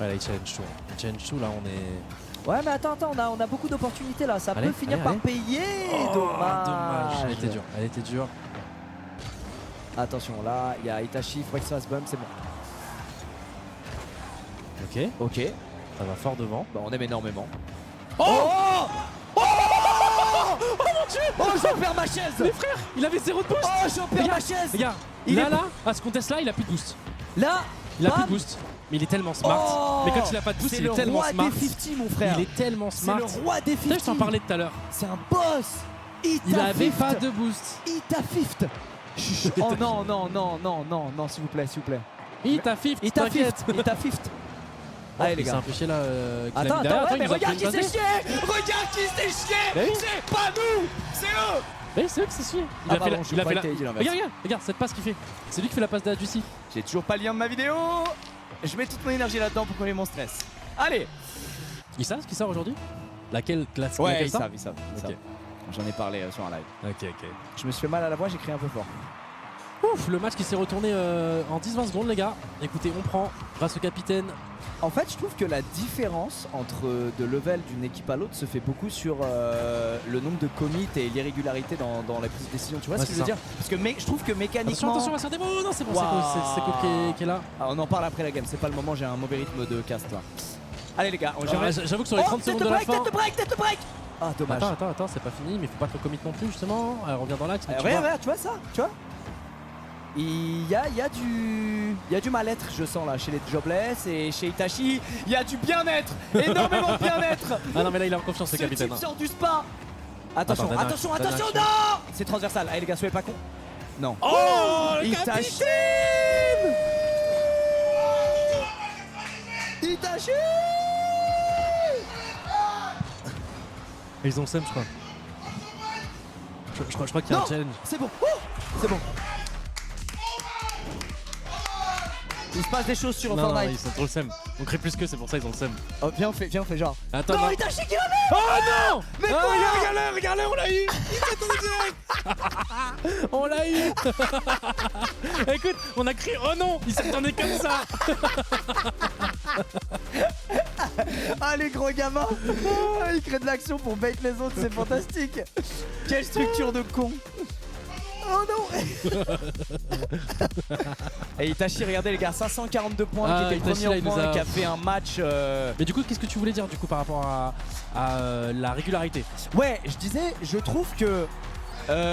Ouais là il challenge tout. Il challenge tout, là on est... Ouais mais attends, on a beaucoup d'opportunités là, ça peut finir par payer. Oh, dommage. Elle était dure. Attention là, il y a Itachi, il faudrait qu'il se fasse bump, c'est bon. Ok. Ça va fort devant. Bah on aime énormément. Oh mon dieu! Oh j'en perds ma chaise! Les frères, il avait 0 de boost! Oh j'en perds ma chaise! Regarde, à ce contest là, il a plus de boost. Là, il a plus de boost. Mais il est tellement smart. Mais quand il a pas de boost, il est tellement smart. C'est le roi des 50 mon frère. Il est tellement smart. C'est le roi des 50. Je t'en parlais tout à l'heure. C'est un boss. Il avait pas de boost. Il t'a fift. Oh non, s'il vous plaît. Il t'a fift. Allez les gars. C'est un péché là. Attends, mais regarde qui s'est chié. Regarde qui s'est chié. C'est pas nous, c'est eux. Mais c'est eux qui s'est chié. Il a fait la... Regarde cette passe qu'il fait. C'est lui qui fait la passe de Juicy. J'ai toujours pas le lien de ma vidéo. Je mets toute mon énergie là-dedans pour coller mon stress. Allez. Ils savent ce qui sort aujourd'hui? Laquelle classe? Ouais, ils savent. Ok. J'en ai parlé sur un live. Ok. Je me suis fait mal à la voix, j'ai crié un peu fort. Ouf, le match qui s'est retourné en 10-20 secondes les gars. Écoutez, on prend grâce au capitaine. En fait, je trouve que la différence entre de level d'une équipe à l'autre se fait beaucoup sur le nombre de commits et l'irrégularité dans la prise de décision. Tu vois ce que je veux dire? Parce que je trouve que mécaniquement... Attention, on va se faire des mots. Non, c'est bon, c'est Seco qui est là. Ah, on en parle après la game, c'est pas le moment, j'ai un mauvais rythme de cast là. Allez les gars, j'avoue que sur les 30 secondes de la fin... Tête de break. Ah dommage. Attends, c'est pas fini, mais faut pas trop commit non plus justement. Elle revient dans l'axe. Regarde, tu vois ça? Tu vois? Il y a du mal-être, je sens là, chez les Jobless et chez Itachi. Il y a du bien-être, énormément de bien-être. Ah non, mais là il a confiance, ce capitaine. Ce type sort du spa. Attention, non. C'est transversal. Allez les gars, soyez pas cons. Non. Oh, Itachi. Ils ont le seum, je crois. Je crois qu'il y a un challenge. C'est bon. C'est bon. Il se passe des choses sur Fortnite. Non, ils sont trop le seum. On crée plus que, c'est pour ça ils ont le seum. Oh, viens, on fait genre. Attends, non, Itachi qui l'a mis. Oh non. Mais quoi? Regarde-le, on l'a eu. Il s'est tombé direct. On l'a eu. Écoute, on a crié oh non. Il s'est tourné comme ça. Ah les gros gamins. Il crée de l'action pour bait les autres, c'est fantastique. Quelle structure de con. Oh non. Et Itachi, regardez les gars, 542 points, qui était le premier au point, qui a fait un match. Mais du coup, qu'est-ce que tu voulais dire du coup par rapport à la régularité? Ouais, je disais, je trouve que.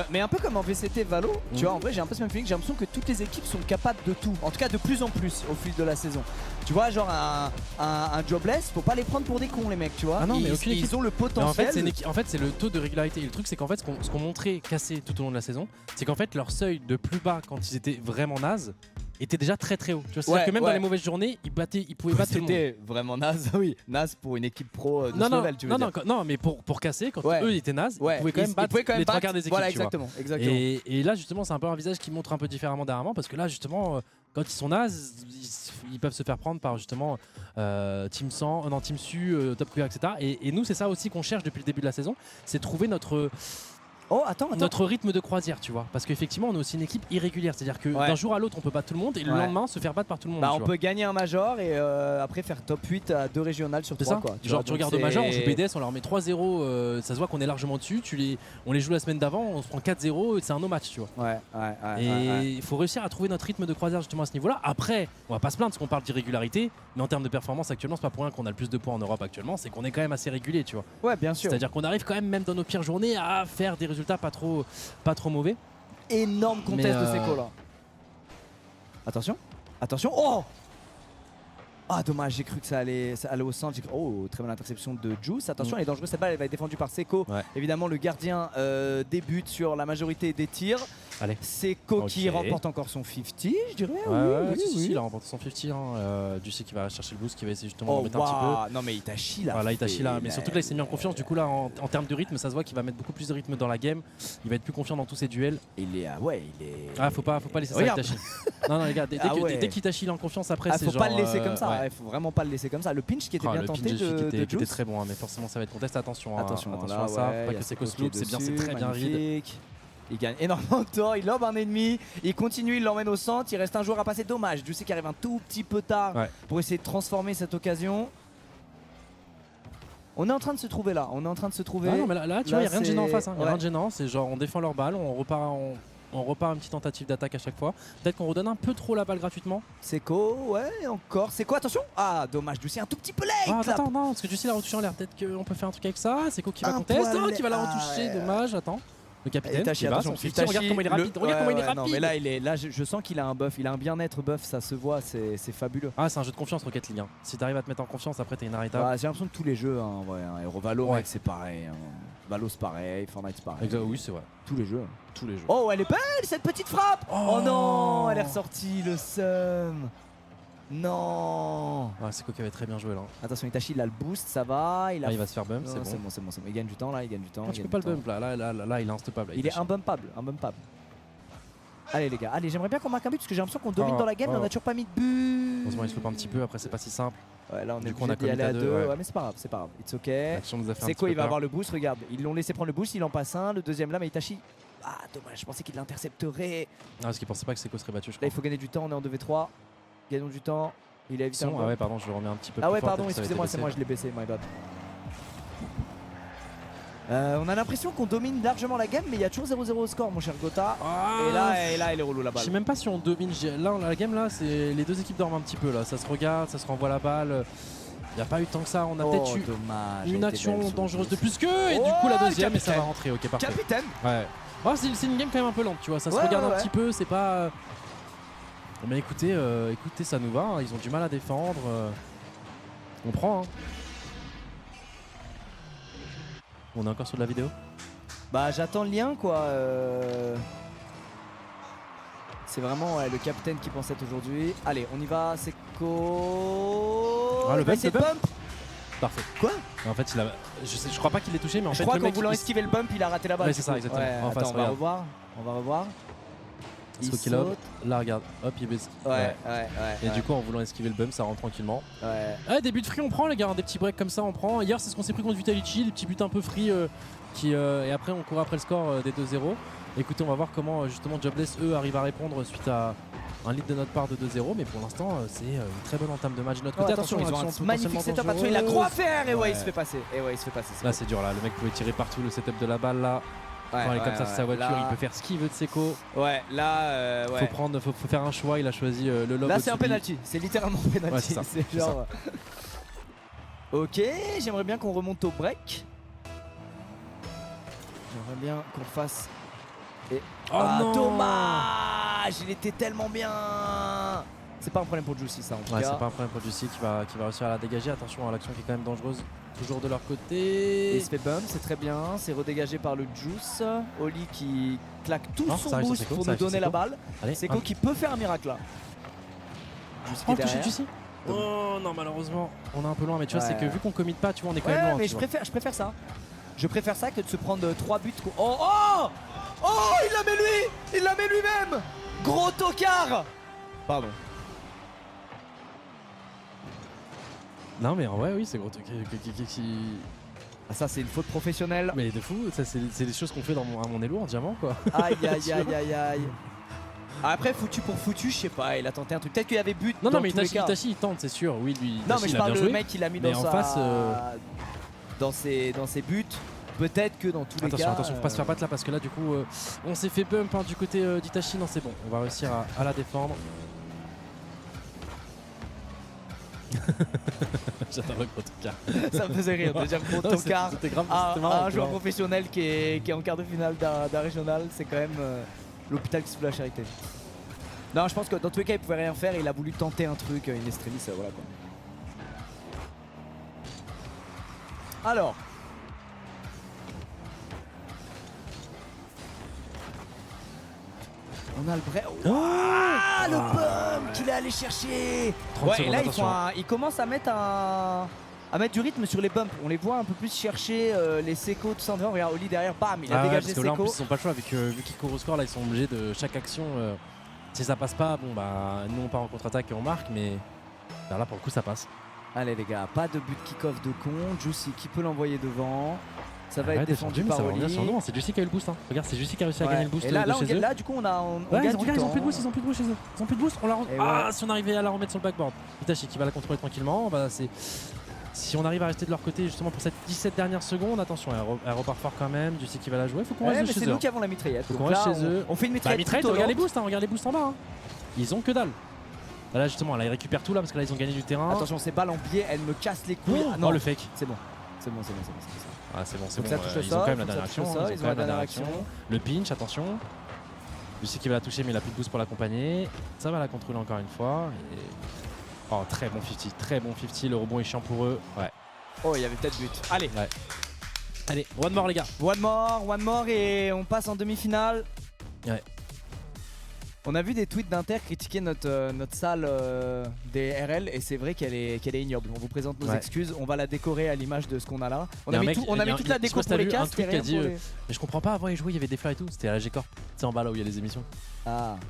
Mais un peu comme en VCT Valo, tu vois, en vrai j'ai un peu ce même feeling, j'ai l'impression que toutes les équipes sont capables de tout, en tout cas de plus en plus au fil de la saison. Tu vois, genre un Jobless, faut pas les prendre pour des cons les mecs, tu vois. Ah non, mais ils ont le potentiel. En fait, c'est le taux de régularité. Et le truc, c'est qu'en fait, ce qu'on montrait cassé tout au long de la saison, c'est qu'en fait, leur seuil de plus bas quand ils étaient vraiment nazes était déjà très très haut. C'est-à-dire que même dans les mauvaises journées, ils pouvaient battre tout le monde. C'était vraiment naze, oui. Naze pour une équipe pro de ce level, tu veux dire. Non, mais pour casser, quand eux ils étaient nazes, ils pouvaient quand même battre les trois quarts des équipes. Voilà, exactement. Et là, justement, c'est un peu un visage qui montre un peu différemment dernièrement parce que là, justement, quand ils sont nazes, ils peuvent se faire prendre par justement Team 100, Team Su, Top Queer, etc. Et nous, c'est ça aussi qu'on cherche depuis le début de la saison, c'est trouver notre rythme de croisière, tu vois, parce qu'effectivement on est aussi une équipe irrégulière, c'est-à-dire que d'un jour à l'autre on peut battre tout le monde et le lendemain se faire battre par tout le monde. On peut gagner un major et après faire top 8 à 2 régionales sur 3 quoi. Genre tu regardes au major, on joue BDS, on leur met 3-0, ça se voit qu'on est largement dessus, on les joue la semaine d'avant, on se prend 4-0 et c'est un no match, tu vois. Et il faut réussir à trouver notre rythme de croisière justement à ce niveau-là. Après, on va pas se plaindre parce qu'on parle d'irrégularité, mais en termes de performance actuellement, c'est pas pour rien qu'on a le plus de points en Europe actuellement, c'est qu'on est quand même assez régulier, tu vois. Ouais, bien sûr. C'est-à-dire qu'on arrive quand même dans nos pires journées à faire des résultats pas trop mauvais. Énorme contest de Seco là. Attention. Oh. Ah dommage, j'ai cru que ça allait au centre. Oh, très bonne interception de Juice. Attention, elle est dangereuse cette balle, elle va être défendue par Seco. Évidemment, le gardien débute sur la majorité des tirs. Allez. Seco qui remporte encore son 50, je dirais. Oui, il a remporté son 50. Du C qui va chercher le boost, qui va essayer justement de mettre un petit peu. Non mais Itachi là. Voilà, Itachi là. Mais surtout que là, il s'est mis en confiance. Du coup, là, en termes de rythme, ça se voit qu'il va mettre beaucoup plus de rythme dans la game. Il va être plus confiant dans tous ses duels. Il est. Ah, faut pas laisser ça à Itachi. Non, les gars, dès qu'Itachi est en confiance, après, c'est genre. Faut pas le laisser comme ça. Il faut vraiment pas le laisser comme ça. Le pinch qui était bien tenté de qui était très bon, mais forcément ça va être contest. Attention à ça. Pas que Seco se loupe, c'est très bien read. Il gagne énormément de temps, il lobe un ennemi, il continue, il l'emmène au centre, il reste un joueur à passer, dommage. Je sais qu'il arrive un tout petit peu tard pour essayer de transformer cette occasion. On est en train de se trouver là, Ah non, mais là tu vois, il n'y a rien de gênant en face, il n'y a rien de gênant, c'est genre on défend leur balle, on repart une petite tentative d'attaque à chaque fois. Peut-être qu'on redonne un peu trop la balle gratuitement. Seco, encore. Seco, attention. Ah, dommage, Juicy un tout petit peu late. Attends, non, parce que Juicy l'a retouché en l'air. Peut-être qu'on peut faire un truc avec ça. Seco qui va contester, qui va la retoucher. Dommage, attends. Le capitaine, attention, regarde comment il est rapide. Regarde comment il est rapide. Non, mais là, je sens qu'il a un buff, il a un bien-être buff, ça se voit, c'est fabuleux. Ah, c'est un jeu de confiance Rocket League. Si t'arrives à te mettre en confiance, après t'es inarrêtable. J'ai l'impression que tous les jeux, Valo, c'est pareil. Valo c'est pareil, Fortnite c'est pareil. Oui, c'est vrai. Tous les jeux. Oh, elle est belle cette petite frappe. Oh non, elle est ressortie, le seum. Non. Seco qui avait très bien joué là. Attention, Itachi il a le boost, ça va. Il va se faire bump, c'est bon. Il gagne du temps là, tu peux pas le bump là, il est unstoppable. Il est imbumpable. Allez les gars, j'aimerais bien qu'on marque un but parce que j'ai l'impression qu'on domine dans la game mais on a toujours pas mis de but. Heureusement il se loupe un petit peu, après c'est pas si simple. Là on est obligé d'y aller à 2, mais c'est pas grave, it's ok. C'est quoi, il va avoir le boost, regarde, ils l'ont laissé prendre le boost, il en passe un, le deuxième là, mais Itachi. Ah dommage, je pensais qu'il l'intercepterait. Parce qu'il pensait pas que Seco serait battu, je crois. Là il faut gagner du temps, on est en 2v3. Gagnons du temps. Il a évité un peu. Pardon, je le remets un petit peu. Pardon, excusez-moi, c'est moi, je l'ai baissé, my bad. On a l'impression qu'on domine largement la game, mais il y a toujours 0-0 au score, mon cher Gotha. Et là, il est relou la balle. Je sais même pas si on domine. Là, la game, là, c'est les deux équipes dorment un petit peu. Là, ça se regarde, ça se renvoie la balle. Il n'y a pas eu tant que ça. On a peut-être eu une action dangereuse de plus que. Et du coup, la deuxième, et ça va rentrer. Ok, parfait. Capitaine. Ouais. C'est une game quand même un peu lente, tu vois. Ça se regarde un petit peu, c'est pas. Mais écoutez, ça nous va, ils ont du mal à défendre. On prend. On est encore sur de la vidéo. J'attends le lien quoi. C'est vraiment le capitaine qui pense être aujourd'hui. Allez, on y va, Seco. Le bump. Parfait. Quoi? En fait, je crois pas qu'il l'ait touché, mais en fait, je crois qu'en voulant esquiver le bump, il a raté la balle. Ouais, c'est ça, exactement. Attends, on va revoir. Il saute. Là, regarde, hop, il baisse. Et du coup, en voulant esquiver le bump, ça rentre tranquillement. Début de free, on prend, les gars, des petits breaks comme ça, on prend. Hier, c'est ce qu'on s'est pris contre Vitality, des petits buts un peu free. Et après, on court après le score des 2-0. Écoutez, on va voir comment justement Jobless, eux, arrivent à répondre suite à un lead de notre part de 2-0. Mais pour l'instant, c'est une très bonne entame de match de notre côté. Attention, ils ont un magnifique setup. Attention, il a trop à faire. Et il se fait passer. Là, c'est dur, là. Le mec pouvait tirer partout, le setup de la balle, là. Quand il est comme ça sur sa voiture, il peut faire ce qu'il veut de Seko. Ouais, là, ouais. Faut faire un choix. Il a choisi le lob. Là, c'est un penalty. C'est littéralement un penalty. Ouais, c'est genre. Ok, j'aimerais bien qu'on remonte au break. J'aimerais bien qu'on fasse. Et... Oh non, dommage! Il était tellement bien! C'est pas un problème pour Juicy, ça en tout cas. C'est pas un problème pour Juicy qui va réussir à la dégager. Attention à l'action qui est quand même dangereuse. Toujours de leur côté. Et il se fait bump, c'est très bien. C'est redégagé par le Juice. Oli qui claque tout son boost pour nous donner la balle. Seko qui peut faire un miracle là. Oh, le toucher Juicy! Oh non, malheureusement, on est un peu loin. Mais tu vois, c'est que vu qu'on commit pas, tu vois, on est quand même loin. Mais je préfère ça. Je préfère ça que de se prendre 3 buts. Oh, oh! Oh, il la met lui! Il la met lui-même! Gros tocard! Pardon. Non mais en vrai oui c'est gros tocard. Ah, ça c'est une faute professionnelle. Mais de fou, ça c'est des choses qu'on fait à mon élo en diamant quoi. Aïe aïe aïe aïe aïe. Après foutu pour foutu, je sais pas, il a tenté un truc. Peut-être qu'il y avait but. Non mais Itachi il tente c'est sûr, oui lui. Non mais je parle le mec il a mis dans en face dans ses buts. Peut-être que dans tous les cas. Attention, faut pas se faire battre là parce que là du coup on s'est fait bump du côté d'Itachi. Non c'est bon, on va réussir à la défendre. J'adore le gros tocard. Ça me faisait rire de dire gros tocard à un joueur professionnel qui est en quart de finale d'un régional. C'est quand même l'hôpital qui se fout la charité. Non, je pense que dans tous les cas il pouvait rien faire. Il a voulu tenter un truc, une extremis, voilà quoi. Alors. On a le vrai. Le bump qu'il est allé chercher. Ouais, et là il commence à mettre du rythme sur les bumps. On les voit un peu plus chercher les Seko, tout ça. Regarde Oli derrière, bam, il a dégagé parce que là en Seko. plus ils ont pas le choix avec vu qu'ils courent au score là, ils sont obligés de chaque action. Si ça passe pas, bon bah nous on part en contre-attaque et on marque, mais là pour le coup ça passe. Allez les gars, pas de but kick-off de con. Juicy qui peut l'envoyer devant. Ça va être défendu par Oli. C'est Juicy qui a eu le boost. Hein. Regarde, c'est Juicy qui a réussi à gagner le boost. Et là, du coup, on gagne du temps. Ils ont plus de boost, ils ont plus de boost chez eux. Ils ont plus de boost. Si on arrivait à la remettre sur le backboard. Itachi qui va la contrôler tranquillement. Si on arrive à rester de leur côté justement pour cette 17 dernières secondes, attention, elle repart fort quand même. Juicy qui va la jouer. Faut qu'on reste chez eux. C'est nous qui avons la mitraillette. Faut qu'on reste chez eux. On fait une mitraillette. Regarde les boosts en bas. Ils ont que dalle. Là justement, là ils récupèrent tout là parce que là ils ont gagné du terrain. Attention, ces balles en biais, elles me cassent les couilles. Non, le fake. C'est bon. C'est bon. Ah c'est bon. Ils ont quand même la dernière action. Ils ont la dernière action. Le pinch, attention. Juicy qui va la toucher mais il a plus de boost pour l'accompagner. Ça va la contrôler encore une fois. Oh très bon 50, très bon 50. Le rebond est chiant pour eux. Ouais. Oh il y avait peut-être but. Allez. Ouais. Allez, one more les gars. One more et on passe en demi-finale. Ouais. On a vu des tweets d'Inter critiquer notre salle des RL et c'est vrai qu'elle est ignoble. On vous présente nos excuses, on va la décorer à l'image de ce qu'on a là. On a mis toute la déco pour les casques. Un truc qui a dit mais je comprends pas, avant ils jouaient, il y avait des fleurs et tout, c'était à la G-Corp, c'est en bas là où il y a les émissions.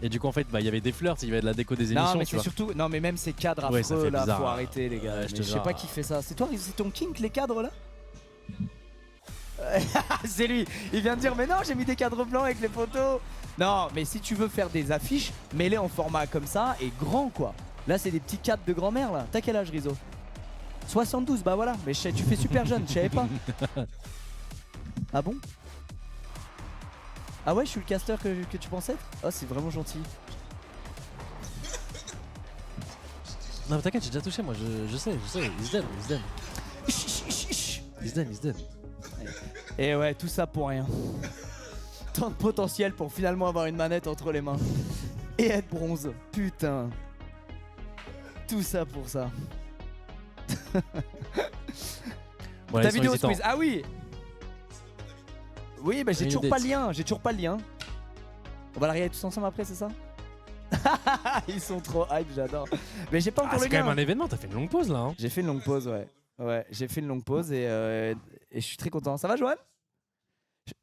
Et du coup en fait il y avait des fleurs, il y avait de la déco des émissions. Non mais c'est surtout, mais même ces cadres affreux là, faut arrêter les gars. Je sais pas qui fait ça. C'est toi, c'est ton kink les cadres là? C'est lui, il vient de dire mais non j'ai mis des cadres blancs avec les photos. Non mais si tu veux faire des affiches, mets-les en format comme ça et grand quoi. Là c'est des petits cadres de grand-mère là. T'as quel âge Rizzo? 72, bah voilà, mais tu fais super jeune, je savais pas. Ah bon? Ah ouais je suis le caster que tu pensais être? Oh c'est vraiment gentil. Non mais t'inquiète j'ai déjà touché moi, je sais, he's dead. He's dead. Et ouais, tout ça pour rien. Tant de potentiel pour finalement avoir une manette entre les mains. Et être bronze. Putain. Tout ça pour ça. Bon, ta vidéo squeeze. Ah oui. Oui, bah j'ai toujours pas le lien. On va la regarder tous ensemble après, c'est ça? Ils sont trop hype, j'adore. Mais j'ai pas encore le lien. C'est quand même un événement, t'as fait une longue pause là. Hein. J'ai fait une longue pause, ouais. Ouais, j'ai fait une longue pause et je suis très content. Ça va, Johan?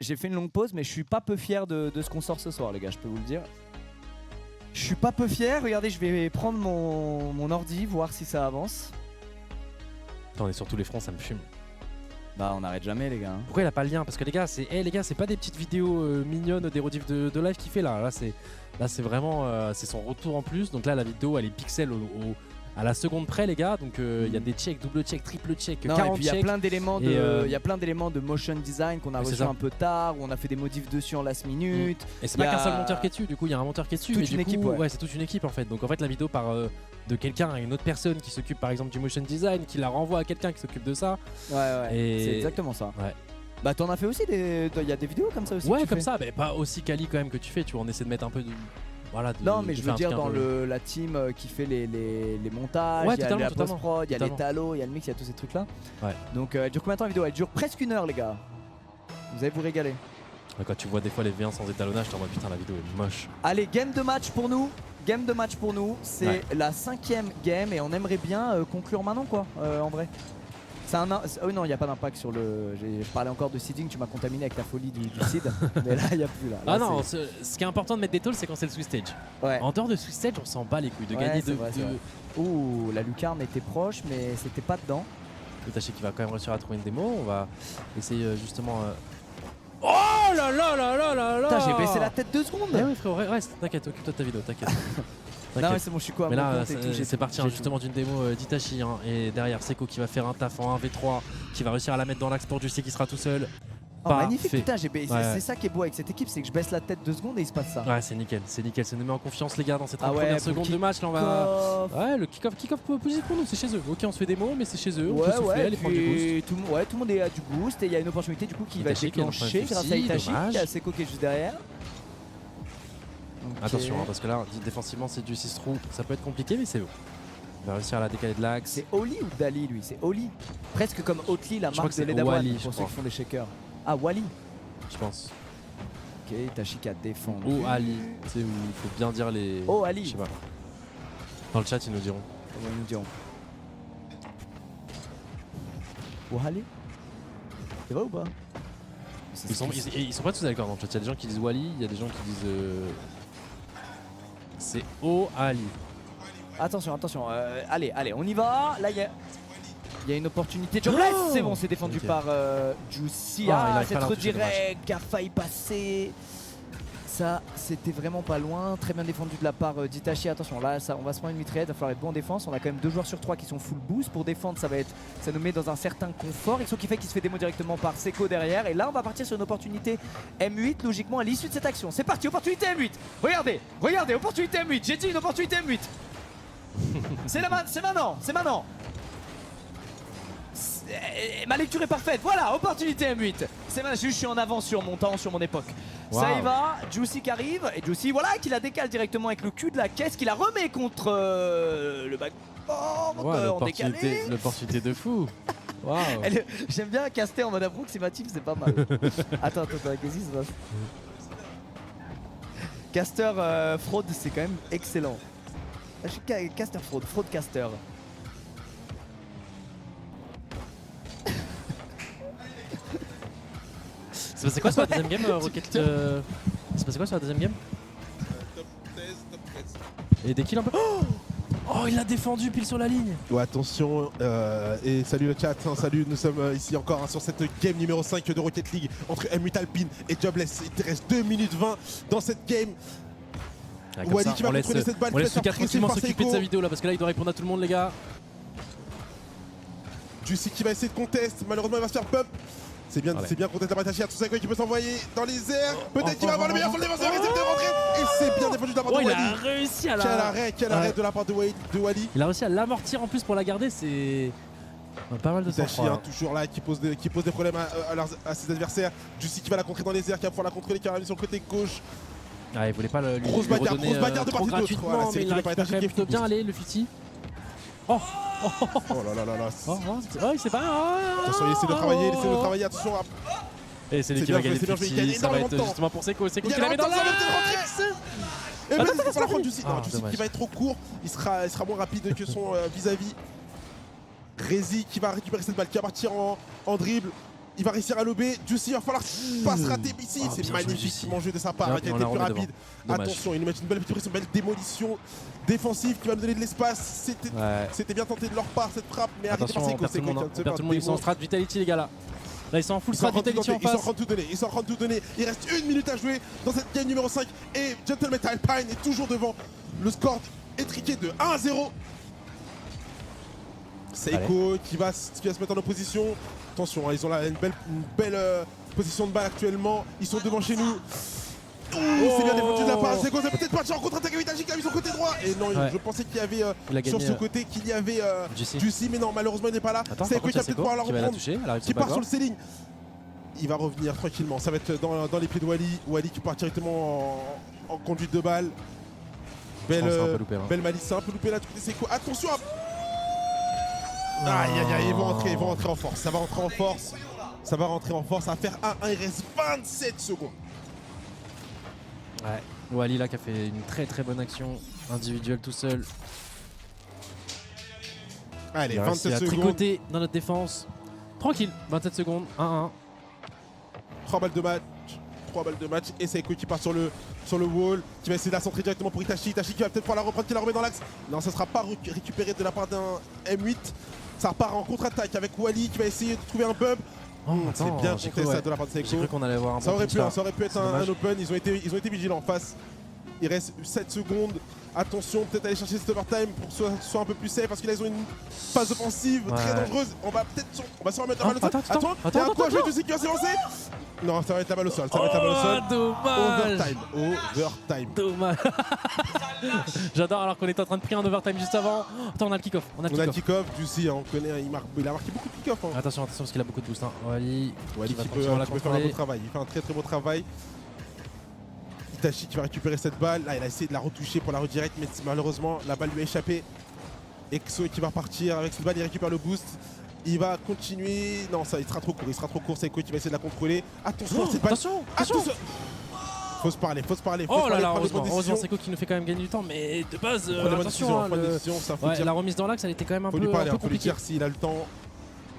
J'ai fait une longue pause, mais je suis pas peu fier de ce qu'on sort ce soir, les gars, je peux vous le dire. Je suis pas peu fier. Regardez, je vais prendre mon ordi, voir si ça avance. Attends, on est sur tous les fronts, ça me fume. Bah, on n'arrête jamais, les gars. Hein. Pourquoi il a pas le lien? Parce que les gars, c'est pas des petites vidéos mignonnes, des rediffs de live qu'il fait là. Là, c'est vraiment c'est son retour en plus. Donc là, la vidéo, elle est pixel à la seconde près les gars, donc il y a des checks, double check, triple check, non, 40 et puis il y a checks. plein d'éléments de motion design qu'on a reçu un peu tard, où on a fait des modifs dessus en last minute. Et c'est pas qu'un seul monteur qui est dessus, du coup il y a un monteur qui est dessus, toute une équipe, ouais. C'est toute une équipe en fait. Donc en fait la vidéo part de quelqu'un à une autre personne qui s'occupe par exemple du motion design, qui la renvoie à quelqu'un qui s'occupe de ça. Ouais, c'est exactement ça. Ouais. Bah t'en as fait aussi il y a des vidéos comme ça aussi. Ouais, comme ça, mais pas aussi quali quand même que tu fais, tu vois, on essaie de mettre un peu de... Voilà, non mais je veux dire dans la team qui fait les montages, il y a la post-prod, il y a les talos, il y a le mix, il y a tous ces trucs là. Ouais. Donc elle dure combien de temps la vidéo? Elle dure presque 1 heure les gars. Vous allez vous régaler. Quand tu vois des fois les V1 sans étalonnage, t'es en mode putain la vidéo est moche. Allez, game de match pour nous. Game de match pour nous, c'est la 5e game et on aimerait bien conclure maintenant quoi en vrai. Oh non, il n'y a pas d'impact sur le... Je parlais encore de seeding, tu m'as contaminé avec la folie du seed. Mais là, il n'y a plus là. Ah non, ce qui est important de mettre des tôles, c'est quand c'est le Swiss Stage. Ouais. En dehors de Swiss Stage, on s'en bat les couilles de gagner de... Ouh, la lucarne était proche, mais c'était pas dedans. Itachi qui va quand même réussir à trouver une démo. On va essayer justement... Oh là là là là là là. Putain, j'ai baissé la tête 2 secondes. Ouais, frérot, reste, t'inquiète, occupe-toi de ta vidéo, t'inquiète. Non mais c'est bon, je suis quoi. Mais là c'est parti justement d'une démo d'Itachi et derrière Seko qui va faire un taf en 1v3, qui va réussir à la mettre dans l'axe pour Juicy qui sera tout seul. Oh, magnifique, putain, c'est ça qui est beau avec cette équipe, c'est que je baisse la tête 2 secondes et il se passe ça. Ouais, c'est nickel, ça nous met en confiance les gars dans cette première seconde de match. Là, on va... Ouais, le kick-off positif pour nous, c'est chez eux. Ok, on se fait des mots, mais c'est chez eux, on peut souffler, aller prendre du boost. Tout le monde est à du boost et il y a une opportunité du coup qui va être déclenchée grâce à Itachi, il y a Seko qui est juste derrière. Okay. Attention parce que là défensivement c'est du 6 trous, ça peut être compliqué mais c'est bon. Il va réussir à la décaler de l'axe. C'est Oli ou Dali lui? C'est Oli. Presque comme Oatly, la marque de lait d'avoine pour ceux qui font des shakers. Ah, Wally je pense. Ok, Itachi qui a défendu. Ou Ali, tu sais où il faut bien dire les... Oh Ali. Je sais pas. Dans le chat ils nous diront. Ils nous diront. Ou Ali. C'est vrai ou pas? Ils sont pas tous d'accord dans le chat, il y a des gens qui disent Wally, il y a des gens qui disent... C'est O Ali. Attention, allez, on y va. Là, il y a une opportunité. Jobless, c'est bon, c'est défendu par Juicy. C'est trop direct, qui a failli passer. Ça, c'était vraiment pas loin. Très bien défendu de la part d'Itachi. Attention, là, on va se prendre une mitraillette. Il va falloir être bon en défense. On a quand même 2 joueurs sur 3 qui sont full boost. Pour défendre, ça nous met dans un certain confort. Et ce qui fait qu'il se fait démo directement par Seko derrière. Et là, on va partir sur une opportunité M8, logiquement, à l'issue de cette action. C'est parti, opportunité M8. Regardez, opportunité M8. J'ai dit une opportunité M8. C'est maintenant. Ma lecture est parfaite, voilà, opportunité M8. C'est mal, je suis en avance sur mon temps, sur mon époque. Wow. Ça y va, Juicy qui arrive, et Juicy, voilà, qui la décale directement avec le cul de la caisse, qui la remet contre le backboard en décalé. L'opportunité de fou. Wow. J'aime bien caster en mode approximatif, c'est pas mal. Attends, qu'est-ce qui se passe? Caster fraude, c'est quand même excellent. Je suis caster fraude caster. C'est passé quoi sur la deuxième game, Rocket C'est passé quoi sur la deuxième game? Top 13. Et des kills un peu. Oh, il l'a défendu pile sur la ligne. Ouais, attention, et salut le chat, salut, nous sommes ici encore sur cette game numéro 5 de Rocket League entre M8 Alpine et Jobless. Il te reste 2 minutes 20 dans cette game. Wally qui va contrôler cette balle. On laisse Lucas tranquillement s'occuper de sa vidéo là parce que là il doit répondre à tout le monde les gars. Juicy qui va essayer de contest, malheureusement il va se faire pump. C'est bien contest la Itachi, tout ça qui peut s'envoyer dans les airs. Peut-être qu'il va avoir le meilleur sur le défenseur, il essaie de rentrer et c'est bien défendu de la part de Wally. Il a réussi à la... Quel arrêt de la part de Wally. Il a réussi à l'amortir en plus pour la garder, c'est... Pas mal de temps. Itachi toujours là qui pose des problèmes à ses adversaires. Juicy qui va la contrer dans les airs, qui va pouvoir la contrôler, qui arrive sur le côté gauche. Ah, il voulait pas lui grosse bagarre de trop gratuitement, mais il a quand même plutôt bien allé le Fiti. Oh là là. Oh, il sait pas. Attention, il essaie de travailler, attention. Et c'est lui qui va gagner le Fiti, ça va être justement pour Seko qui la met dans l'axe. Et maintenant, il va falloir prendre Juicy. Juicy qui va être trop court, il sera moins rapide que son vis-à-vis. Rezi qui va récupérer cette balle, qui va partir en dribble. Il va réussir à lober. Juicy, il va falloir pas se rater ici. C'est magnifiquement joué de sa part. Il a été plus rapide. Attention, il nous met une belle pression, une belle démolition défensive qui va nous donner de l'espace. C'était bien tenté de leur part cette frappe, mais arrêtez par Seko. Tout le monde, ils sont en strat vitality les gars là. Là ils sont en full strat vitality en face. Ils sont en train de tout donner. Il reste 1 minute à jouer dans cette game numéro 5 et Gentleman Alpine est toujours devant. Le score étriqué de 1-0. Seiko qui va se mettre en opposition. Attention, hein, ils ont là une belle position de balle actuellement. Ils sont devant chez nous. C'est bien défendu de la part de Seiko. C'est peut-être parti en contre-attaque avec Itachi qui a mis son côté droit. Et non, je pensais qu'il y avait sur ce côté qu'il y avait Juicy, mais non, malheureusement il n'est pas là. Seiko qui va peut-être pouvoir la reprendre. Qui part sur le ceiling. Il va revenir tranquillement. Ça va être dans les pieds de Wally. Wally qui part directement en conduite de balle. Belle malice, c'est un peu loupé là du côté Seiko. Attention à... Aïe aïe aïe, ils vont rentrer en force. Ça va rentrer en force. Ça va rentrer en force. Ça va faire 1-1. Il reste 27 secondes. Ouais. Wally là qui a fait une très bonne action individuelle tout seul. Allez, 27 secondes. Tricoté dans notre défense. Tranquille, 27 secondes, 1-1. 3 balles de match. Et Seiko qui part sur le wall, qui va essayer de la centrer directement pour Itachi. Itachi qui va peut-être pouvoir la reprendre, qui la remet dans l'axe. Non, ça ne sera pas récupéré de la part d'un M8. Ça repart en contre-attaque avec Wally qui va essayer de trouver un bump. C'est bien compté ça de la part de Seiko. J'ai cru qu'on allait voir un ça aurait pu être un open. Ils ont été vigilants en face. Il reste 7 secondes. Attention, peut-être aller chercher cet overtime pour que ce soit un peu plus safe parce qu'ils ont une phase offensive très dangereuse. On va se remettre la balle au sol. Attends, il y a un coup à jouer du qui va s'élancer. Non, ça va être la balle au sol. Dommage. Overtime. Dommage. J'adore alors qu'on était en train de prier un overtime juste avant. Attends, on a le kick-off. On a le kick-off, Juicy, on connaît, il a marqué beaucoup de kick-off. Attention parce qu'il a beaucoup de boost. Wally qui peut faire un beau travail. Il fait un très beau travail. Itachi qui va récupérer cette balle. Là, il a essayé de la retoucher pour la redirect, mais malheureusement, la balle lui a échappé. Exo qui va partir avec cette balle, il récupère le boost. Il va continuer. Non, ça, il sera trop court. Seiko qui va essayer de la contrôler. Attention à cette balle. Attention. Faut se parler. Oh là là, heureusement Seiko qui nous fait quand même gagner du temps, mais de base, attention. La remise dans l'axe, elle était quand même un peu compliquée. Faut lui dire s'il a le temps.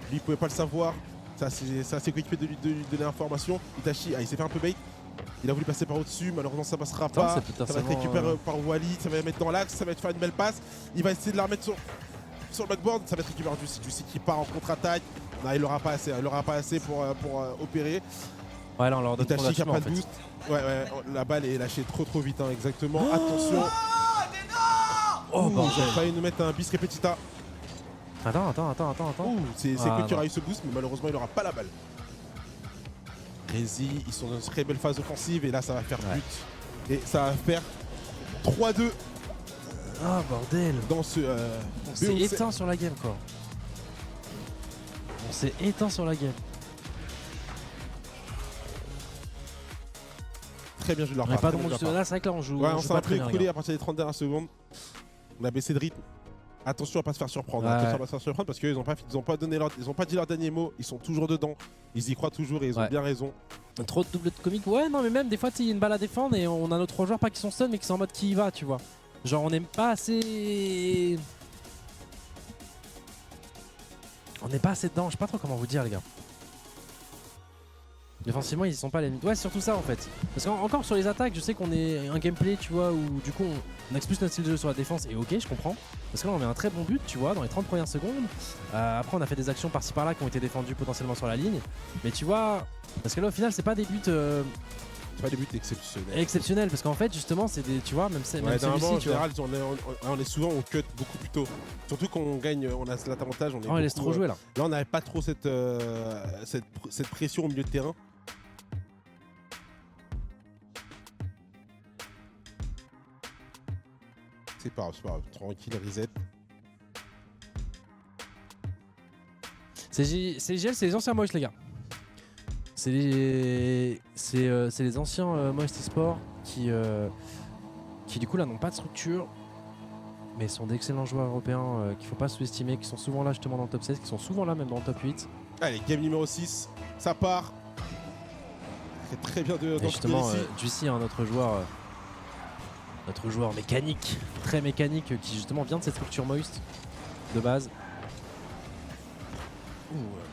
Lui, il pouvait pas le savoir. Ça, c'est Seiko qui fait de lui donner l'information. Itachi, il s'est fait un peu bait. Il a voulu passer par au-dessus, malheureusement ça passera pas. Ça va être récupéré par Wally, ça va mettre dans l'axe, ça va être faire une belle passe. Il va essayer de la remettre sur le backboard, ça va être récupéré du Juicy qui part en contre-attaque. Non, il l'aura pas assez pour opérer. Ouais, là on leur donne Itachi qui a pas de boost. Ouais, la balle est lâchée trop vite, hein, exactement. Attention. J'ai failli nous mettre un bis repetita. Attends. C'est Seiko qui aura eu ce boost, mais malheureusement il n'aura pas la balle. Rezi, ils sont dans une très belle phase offensive et là ça va faire but. Et ça va faire 3-2. Ah bordel. Dans ce on s'est éteint sur la game quoi. Très bien joué de leur part. Là c'est vrai que là on joue. Ouais, on s'est un peu écoulé à partir des 30 dernières secondes. On a baissé de rythme. Attention à pas se faire surprendre. Attention à pas se faire surprendre parce qu'ils n'ont pas dit leur dernier mot. Ils sont toujours dedans. Ils y croient toujours et ils ont bien raison. Trop de double de comique. Ouais, non, mais même des fois, il y a une balle à défendre et on a nos 3 joueurs pas qui sont stun mais qui sont en mode qui y va, tu vois. Genre, on n'aime pas assez. On n'est pas assez dedans. Je sais pas trop comment vous dire, les gars. Défensivement, ils sont pas les limites. Ouais, c'est surtout ça en fait. Parce qu'encore sur les attaques, je sais qu'on est un gameplay, tu vois, où du coup on axe plus notre style de jeu sur la défense et ok, je comprends. Parce que là on met un très bon but, tu vois, dans les 30 premières secondes. Après, on a fait des actions par-ci par-là qui ont été défendues potentiellement sur la ligne. Mais tu vois, parce que là au final, c'est pas des buts. C'est pas des buts exceptionnels. Exceptionnels, parce qu'en fait, justement, c'est des. Tu vois, même celui-ci. En général, on est souvent au cut beaucoup plus tôt. Surtout qu'on gagne, on a l'avantage. On laisse trop jouer là. Là, on n'avait pas trop cette pression au milieu de terrain. C'est pas grave, tranquille, reset. C'est GL, c'est les anciens Moist, les gars. C'est les anciens Moist eSport qui du coup là n'ont pas de structure, mais sont d'excellents joueurs européens qu'il faut pas sous-estimer, qui sont souvent là justement dans le top 16, qui sont souvent là même dans le top 8. Allez, game numéro 6, ça part. C'est très bien de justement Juicy, notre joueur mécanique, très mécanique, qui justement vient de cette structure Moist de base.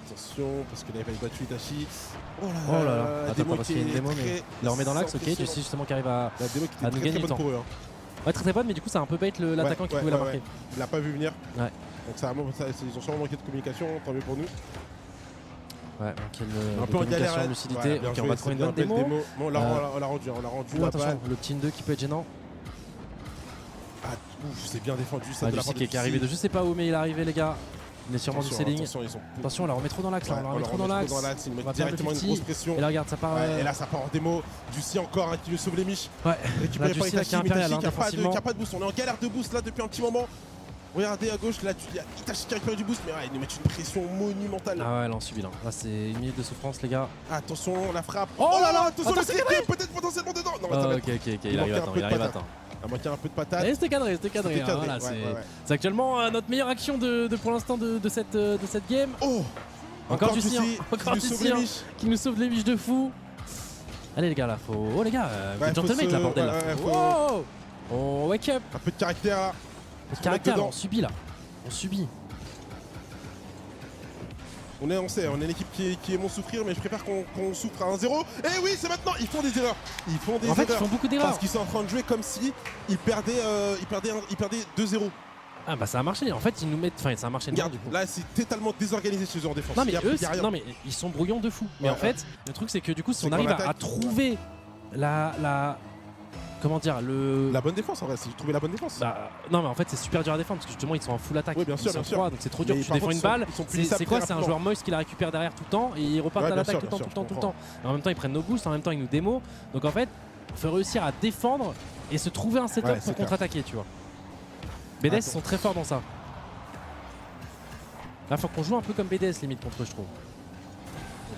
Attention, parce qu'il n'avait pas battu Itachi. Oh là là. Attends, parce qu'il y a une démo, mais il la remet dans l'axe, ok. Juicy justement qui arrive à nous gagner du temps. Pour eux, hein. Ouais, très bonne, mais du coup, ça a un peu bait l'attaquant qui pouvait la marquer. Il l'a pas vu venir. Ouais. Donc ils ont sûrement manqué de communication, tant mieux pour nous. Ouais, donc un peu en galère, lucidité. Ok, on va trouver une bonne démo. Bon, on l'a rendu. Attention, le petit 2 qui peut être gênant. Ah, c'est bien défendu ça. Juicy qui est arrivé de je sais pas où, mais il est arrivé, les gars. Il est sûrement du selling. Attention, on la remet trop dans l'axe. Ouais, on la remet trop dans l'axe. Ils On mettent va directement une grosse pression. Et là, regarde, ça part. Et là, ça part en démo. Juicy encore qui veut sauver les miches. Ouais. Récupéré par Juicy, là, qui est Itachi, impérial, Itachi qui défensivement. a pas de boost. On est en galère de boost là depuis un petit moment. Regardez à gauche, là, il y a Itachi qui récupère du boost, mais ouais, ils nous mettent une pression monumentale. Ah ouais, là on subit là. Là c'est une minute de souffrance les gars. Attention, la frappe. Oh là là, attention, attends, le c'est slip peut-être potentiellement dedans. Non, Oh, ça va ok, être- il arrive à temps, il arrive à temps. Il a manqué un peu de patate. Et c'était cadré, C'était hein, voilà, ouais, ouais. c'est actuellement notre meilleure action pour l'instant de cette game. Oh, Encore du Juicy, sien, qui encore nous du sauve sien. les miches. Qui nous sauve les biches de fou. Allez les gars là, faut. Oh les gars, Ouais, vous faut gentlemen se- là bordel là. ouais, faut- Wow. On wake up. Un peu de caractère là. Le caractère, dedans. on subit là. On subit. On sait, on est une équipe qui aime souffrir, mais je préfère qu'on souffre à 1-0. Et oui, c'est maintenant, ils font des erreurs. Ils font des En fait, erreurs. ils font beaucoup d'erreurs. Parce qu'ils sont en train de jouer comme si ils perdaient 2-0. Ah bah ça a marché. En fait, ils nous mettent. Enfin, ça a marché. Regarde, du coup. là c'est totalement désorganisé chez eux en défense. Non mais Il y a- eux, il y a rien. non mais ils sont brouillons de fou. Mais Ouais, en fait, le truc c'est que du coup, si C'est on qu'en arrive à attaque, trouver la comment dire La bonne défense en vrai, c'est trouver la bonne défense. Bah, non mais en fait c'est super dur à défendre parce que justement ils sont en full attaque. Oui, bien sûr, Ils sont bien sûr. trois, donc c'est trop dur. Mais Tu par défends contre, une balle. ils sont punissables C'est quoi? très C'est un rapidement. joueur Moist qui la récupère derrière tout le temps et ils repartent Ouais, à bien l'attaque sûr, tout le temps, bien tout le temps, sûr, tout le temps. Et en même temps ils prennent nos boosts, en même temps ils nous démo. Donc en fait, faut réussir à défendre et se trouver un setup Ouais, pour c'est clair. contre-attaquer, tu vois. BDS Attends. sont très forts dans ça. Là faut qu'on joue un peu comme BDS limite contre eux, je trouve.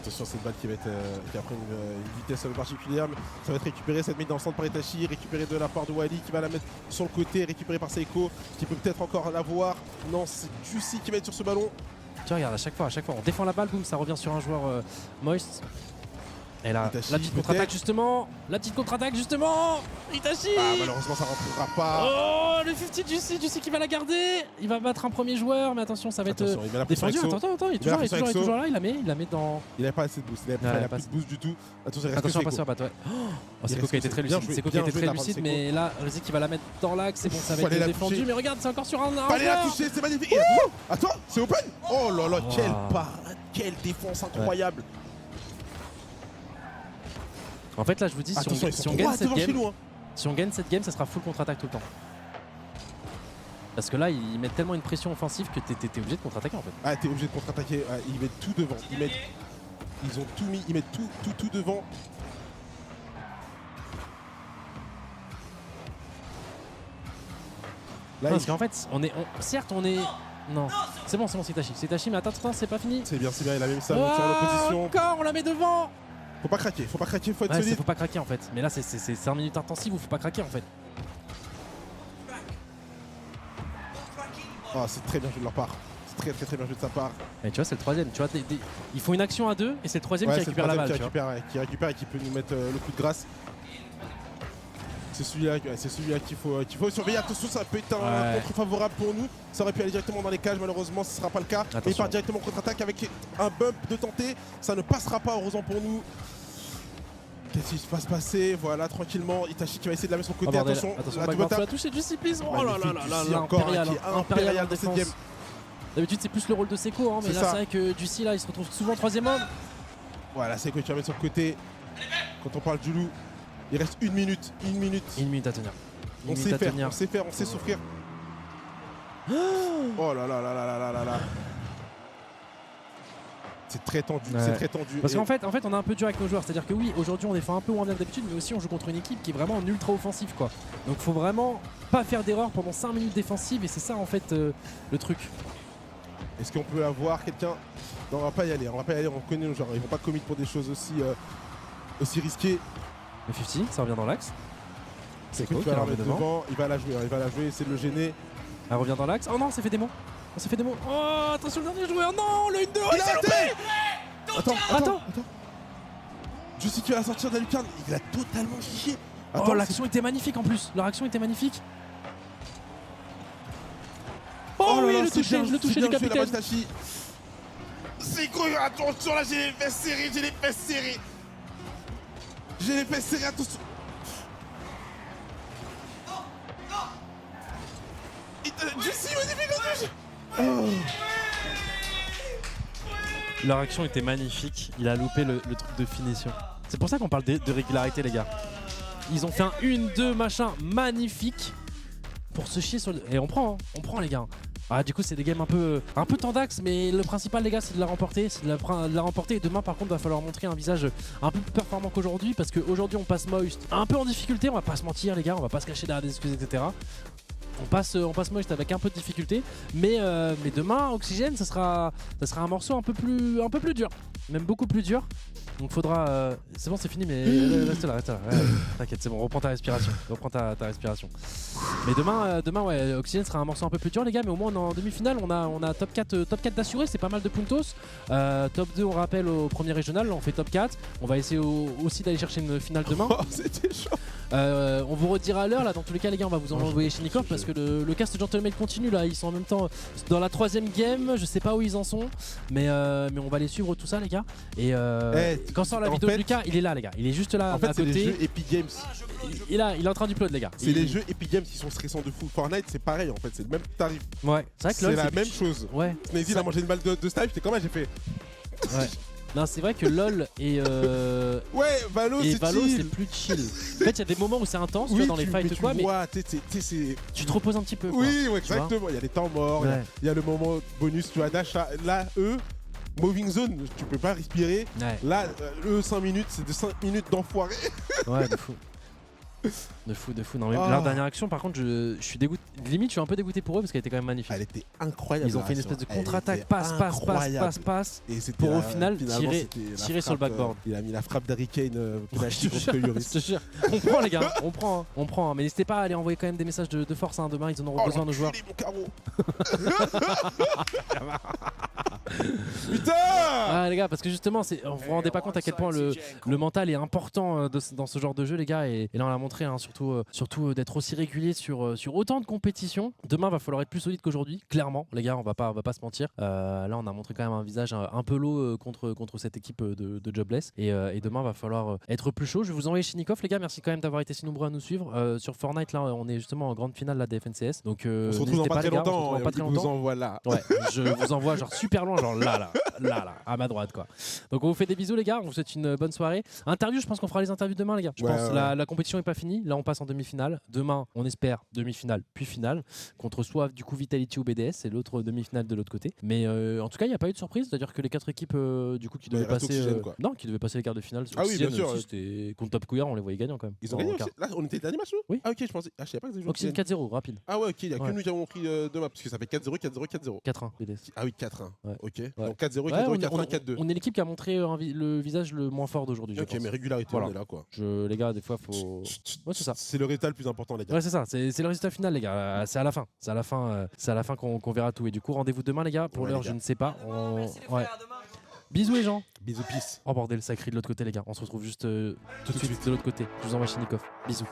Attention, cette balle qui va être qui a pris une vitesse particulière, mais ça va être récupéré, cette mise dans le centre par Itachi, récupérée de la part de Wally qui va la mettre sur le côté, récupérée par Seiko qui peut peut-être encore l'avoir. Non, c'est Juicy qui va être sur ce ballon. Tu regardes à chaque fois, on défend la balle, boum, ça revient sur un joueur Moist. Et là, Itachi, la petite peut-être. contre-attaque justement, Itachi. Ah, malheureusement, ça rentrera pas. Oh, le 50 Juicy qui va la garder. Il va battre un premier joueur, mais attention, ça va être Attention, il met la pression défendu. avec Exo. Attends, il est Il met la pression avec Exo. toujours là, il la met dans. Il n'avait pas assez de boost, il Ouais, n'avait pas plus de boost du tout. Attention, il reste Attention à que pas se Seiko. faire battre, ouais. Oh, Seiko reste qui a été que très bien lucide, joué, Seiko qui bien a été joué très de la part de lucide, Seiko. mais là, Rezi qui va la mettre dans l'axe, c'est bon, ça va Fallait être la défendu. toucher. Mais regarde, c'est encore sur un Fallait la joueur. toucher, c'est magnifique. Attends, c'est open. Oh là là, quelle Wow. parade, quelle défense incroyable. En fait, là, je vous dis, Attention, ils si sont on gagne trois cette devant chez game, nous. si on gagne cette game, ça sera full contre-attaque tout le temps. Parce que là, ils mettent tellement une pression offensive que t'es obligé de contre-attaquer en fait. Ah, t'es obligé de contre-attaquer. Ah, ils mettent tout devant. Ils ont tout mis. Ils mettent tout devant. Là, Parce qu'en fait, certes, on est. Non, c'est bon, c'est Itachi, mais attends, c'est pas fini. c'est bien, il a même ça. Oh, sur l'opposition. encore, on la met devant. Faut pas craquer, faut être Ouais, solide. faut pas craquer en fait. Mais là, c'est 5 minutes intensives où faut pas craquer en fait. Ah, c'est très bien joué de leur part. C'est très bien joué de sa part. Et tu vois, c'est le troisième. Tu vois, ils font une action à deux et c'est le troisième qui Ouais, c'est le récupère la balle. troisième tu vois. qui récupère et qui peut nous mettre le coup de grâce. C'est celui-là qu'il faut surveiller. Attention, ça peut être un Ouais. contre favorable pour nous. Ça aurait pu aller directement dans les cages, malheureusement, ce ne sera pas le cas. Et il Attention. part directement contre-attaque avec un bump de tenter. Ça ne passera pas, heureusement pour nous. Qu'est-ce qui se passe passer? Voilà, tranquillement. Itachi qui va essayer de la mettre sur le côté. Oh, bordel. Attention, Attention, la backboard, double faut la tape. toucher, Juicy, please. Oh là là là là Juicy là, encore, impérial, qui est impérial impérial dans cette défense. game. D'habitude, c'est plus le rôle de Seiko, hein, mais C'est là, ça. c'est vrai que Juicy, là, il se retrouve souvent troisième homme. Voilà, c'est quoi qui va mettre sur le côté. Quand on parle du loup, il reste une minute. Une minute à tenir. Une On minute sait à faire, tenir. on sait souffrir. Oh là là là là là là là. C'est très tendu, Ouais. c'est très tendu. Parce Et- qu'en fait, on est un peu dur avec nos joueurs. C'est-à-dire que oui, aujourd'hui, on défend un peu moins bien que d'habitude, mais aussi on joue contre une équipe qui est vraiment en ultra offensif, quoi. Donc, faut vraiment pas faire d'erreur pendant 5 minutes défensives, et c'est ça, en fait, le truc. Est-ce qu'on peut avoir quelqu'un? Non, on va pas y aller, on connaît nos joueurs, ils vont pas commit pour des choses aussi risquées. Le 50, ça revient dans l'axe. C'est Seiko cool, qui tu vas la la remet remettre devant, il va la jouer, essayer de le gêner. Elle revient dans l'axe. Oh non, c'est fait démo. On s'est fait démo. Oh, attention, le dernier joueur. Non, le 1-2. Il a raté! Attends. Attends. Juicy qui va sortir de la lucarne, il a totalement chié. Oh, Attends, l'action était magnifique en plus. Leur action était magnifique. Oh, là oui, là, le c'est toucher bien, du c'est bien joué, capitaine. la Itachi. C'est gros, attention là, j'ai les fesses serrées. Attention. Juicy, magnifique, Leur action était magnifique. Il a loupé le truc de finition. C'est pour ça qu'on parle de régularité, les gars. Ils ont fait un 1-2 machin magnifique pour se chier sur le. Et on prend les gars. Ah, du coup, c'est des games un peu tendax, mais le principal, les gars, c'est de la remporter. C'est de la remporter. Et demain, par contre, va falloir montrer un visage un peu plus performant qu'aujourd'hui, parce qu'aujourd'hui, on passe Moist un peu en difficulté. On va pas se mentir, les gars, on va pas se cacher derrière des excuses, etc. On passe Moist avec un peu de difficulté, mais demain, Oxygène, ça sera un morceau un peu plus dur, même beaucoup plus dur. Donc faudra... c'est bon, c'est fini, mais reste là. Ouais, t'inquiète, c'est bon, reprends ta respiration. Mais demain, ouais, Oxygène sera un morceau un peu plus dur, les gars, mais au moins en demi-finale, on a top 4 d'assuré, c'est pas mal de puntos. Top 2, on rappelle, au premier régional, là, on fait top 4. On va essayer aussi d'aller chercher une finale demain. Oh, c'était chaud. On vous redira à l'heure, là, dans tous les cas, les gars, on va vous envoyer chez Nikov parce que le cast Gentleman continue, là, ils sont en même temps dans la 3ème game, je sais pas où ils en sont, mais on va les suivre tout ça, les gars. Et quand sort la vidéo de Lucas, il est là, les gars, il est juste là, en fait, à côté. C'est les jeux Epic Games. Il est en train d'upload, les gars. C'est les jeux Epic Games qui sont stressants de fou. Fortnite, c'est pareil, en fait, c'est le même tarif. Ouais, c'est vrai que c'est la même chose. Ouais. Sneezy, il a mangé une balle de snipe, j'étais comment j'ai fait. Ouais. Non, c'est vrai que LoL et ouais, Valo, c'est plus chill. En fait, il y a des moments où c'est intense, tu vois, dans les fights ou quoi, mais tu te reposes un petit peu. Oui, ouais, exactement. Il y a les temps morts, il y a le moment bonus, tu vois, d'achat. Là, Moving Zone, tu peux pas respirer. Ouais. Là, 5 minutes, c'est de 5 minutes d'enfoiré. Ouais, de fou. De fou. Non, mais leur dernière action, par contre, je suis dégoûté. Limite, je suis un peu dégoûté pour eux parce qu'elle était quand même magnifique. Elle était incroyable. Ils ont fait une espèce de contre-attaque, passe. Et pour au final tirer sur le backboard. Il a mis la frappe d'Harry Kane contre Yoris. Je te jure. On prend, les gars. On prend. Mais n'hésitez pas à aller envoyer quand même des messages de force. Demain, ils en auront besoin, nos joueurs. Putain! Ah, les gars, parce que justement, vous vous rendez pas compte à quel point le mental est important dans ce genre de jeu, les gars. Et là, on l'a montré, hein, surtout d'être aussi régulier sur autant de compétitions. Demain, va falloir être plus solide qu'aujourd'hui, clairement, les gars, on va pas se mentir. Là, on a montré quand même un visage un peu low contre cette équipe de Jobless. Et demain, va falloir être plus chaud. Je vais vous envoyer chez Nikov, les gars. Merci quand même d'avoir été si nombreux à nous suivre. Sur Fortnite, là, on est justement en grande finale là, des FNCS. Donc, on se retrouve dans pas très longtemps. Je vous envoie là. Ouais, je vous envoie genre super loin, genre là, à ma droite, quoi. Donc, on vous fait des bisous, les gars. On vous souhaite une bonne soirée. Interview, je pense qu'on fera les interviews demain, les gars. Je pense la compétition est pas finie. Là, on passe en demi-finale. Demain, on espère demi-finale puis finale contre soit du coup Vitality ou BDS et l'autre demi-finale de l'autre côté. Mais en tout cas, il n'y a pas eu de surprise, c'est-à-dire que les 4 équipes du coup qui devaient passer qui devaient passer les quarts de finale. Ah oui, bien sûr. C'était contre Top Couillard, on les voyait gagnants quand même. Ils ont gagné aussi. Là, on était dernier match. Oui. Ah OK, je pensais. Je savais pas que ils Oxygène 4-0 rapide. Ah ouais, OK, il y a que nous qui avons pris 2 maps parce que ça fait 4-0 4-0 4-0. 4-1 BDS. Ah oui, 4-1. Ouais. OK. Donc 4-0 4-0 4-1 4-2. On est l'équipe qui a montré le visage le moins fort d'aujourd'hui. OK, mais régularité, on est là quoi. Les gars, des fois faut c'est ça. C'est le résultat le plus important, les gars. Ouais, c'est ça, c'est le résultat final, les gars. C'est à la fin qu'on verra tout. Et du coup, rendez-vous demain, les gars. Pour l'heure, je ne sais pas. Bisous, les gens. Bisous, peace. Oh bordel, ça crie de l'autre côté, les gars. On se retrouve juste tout de suite de l'autre côté. Je vous envoie chez Nikov. Bisous.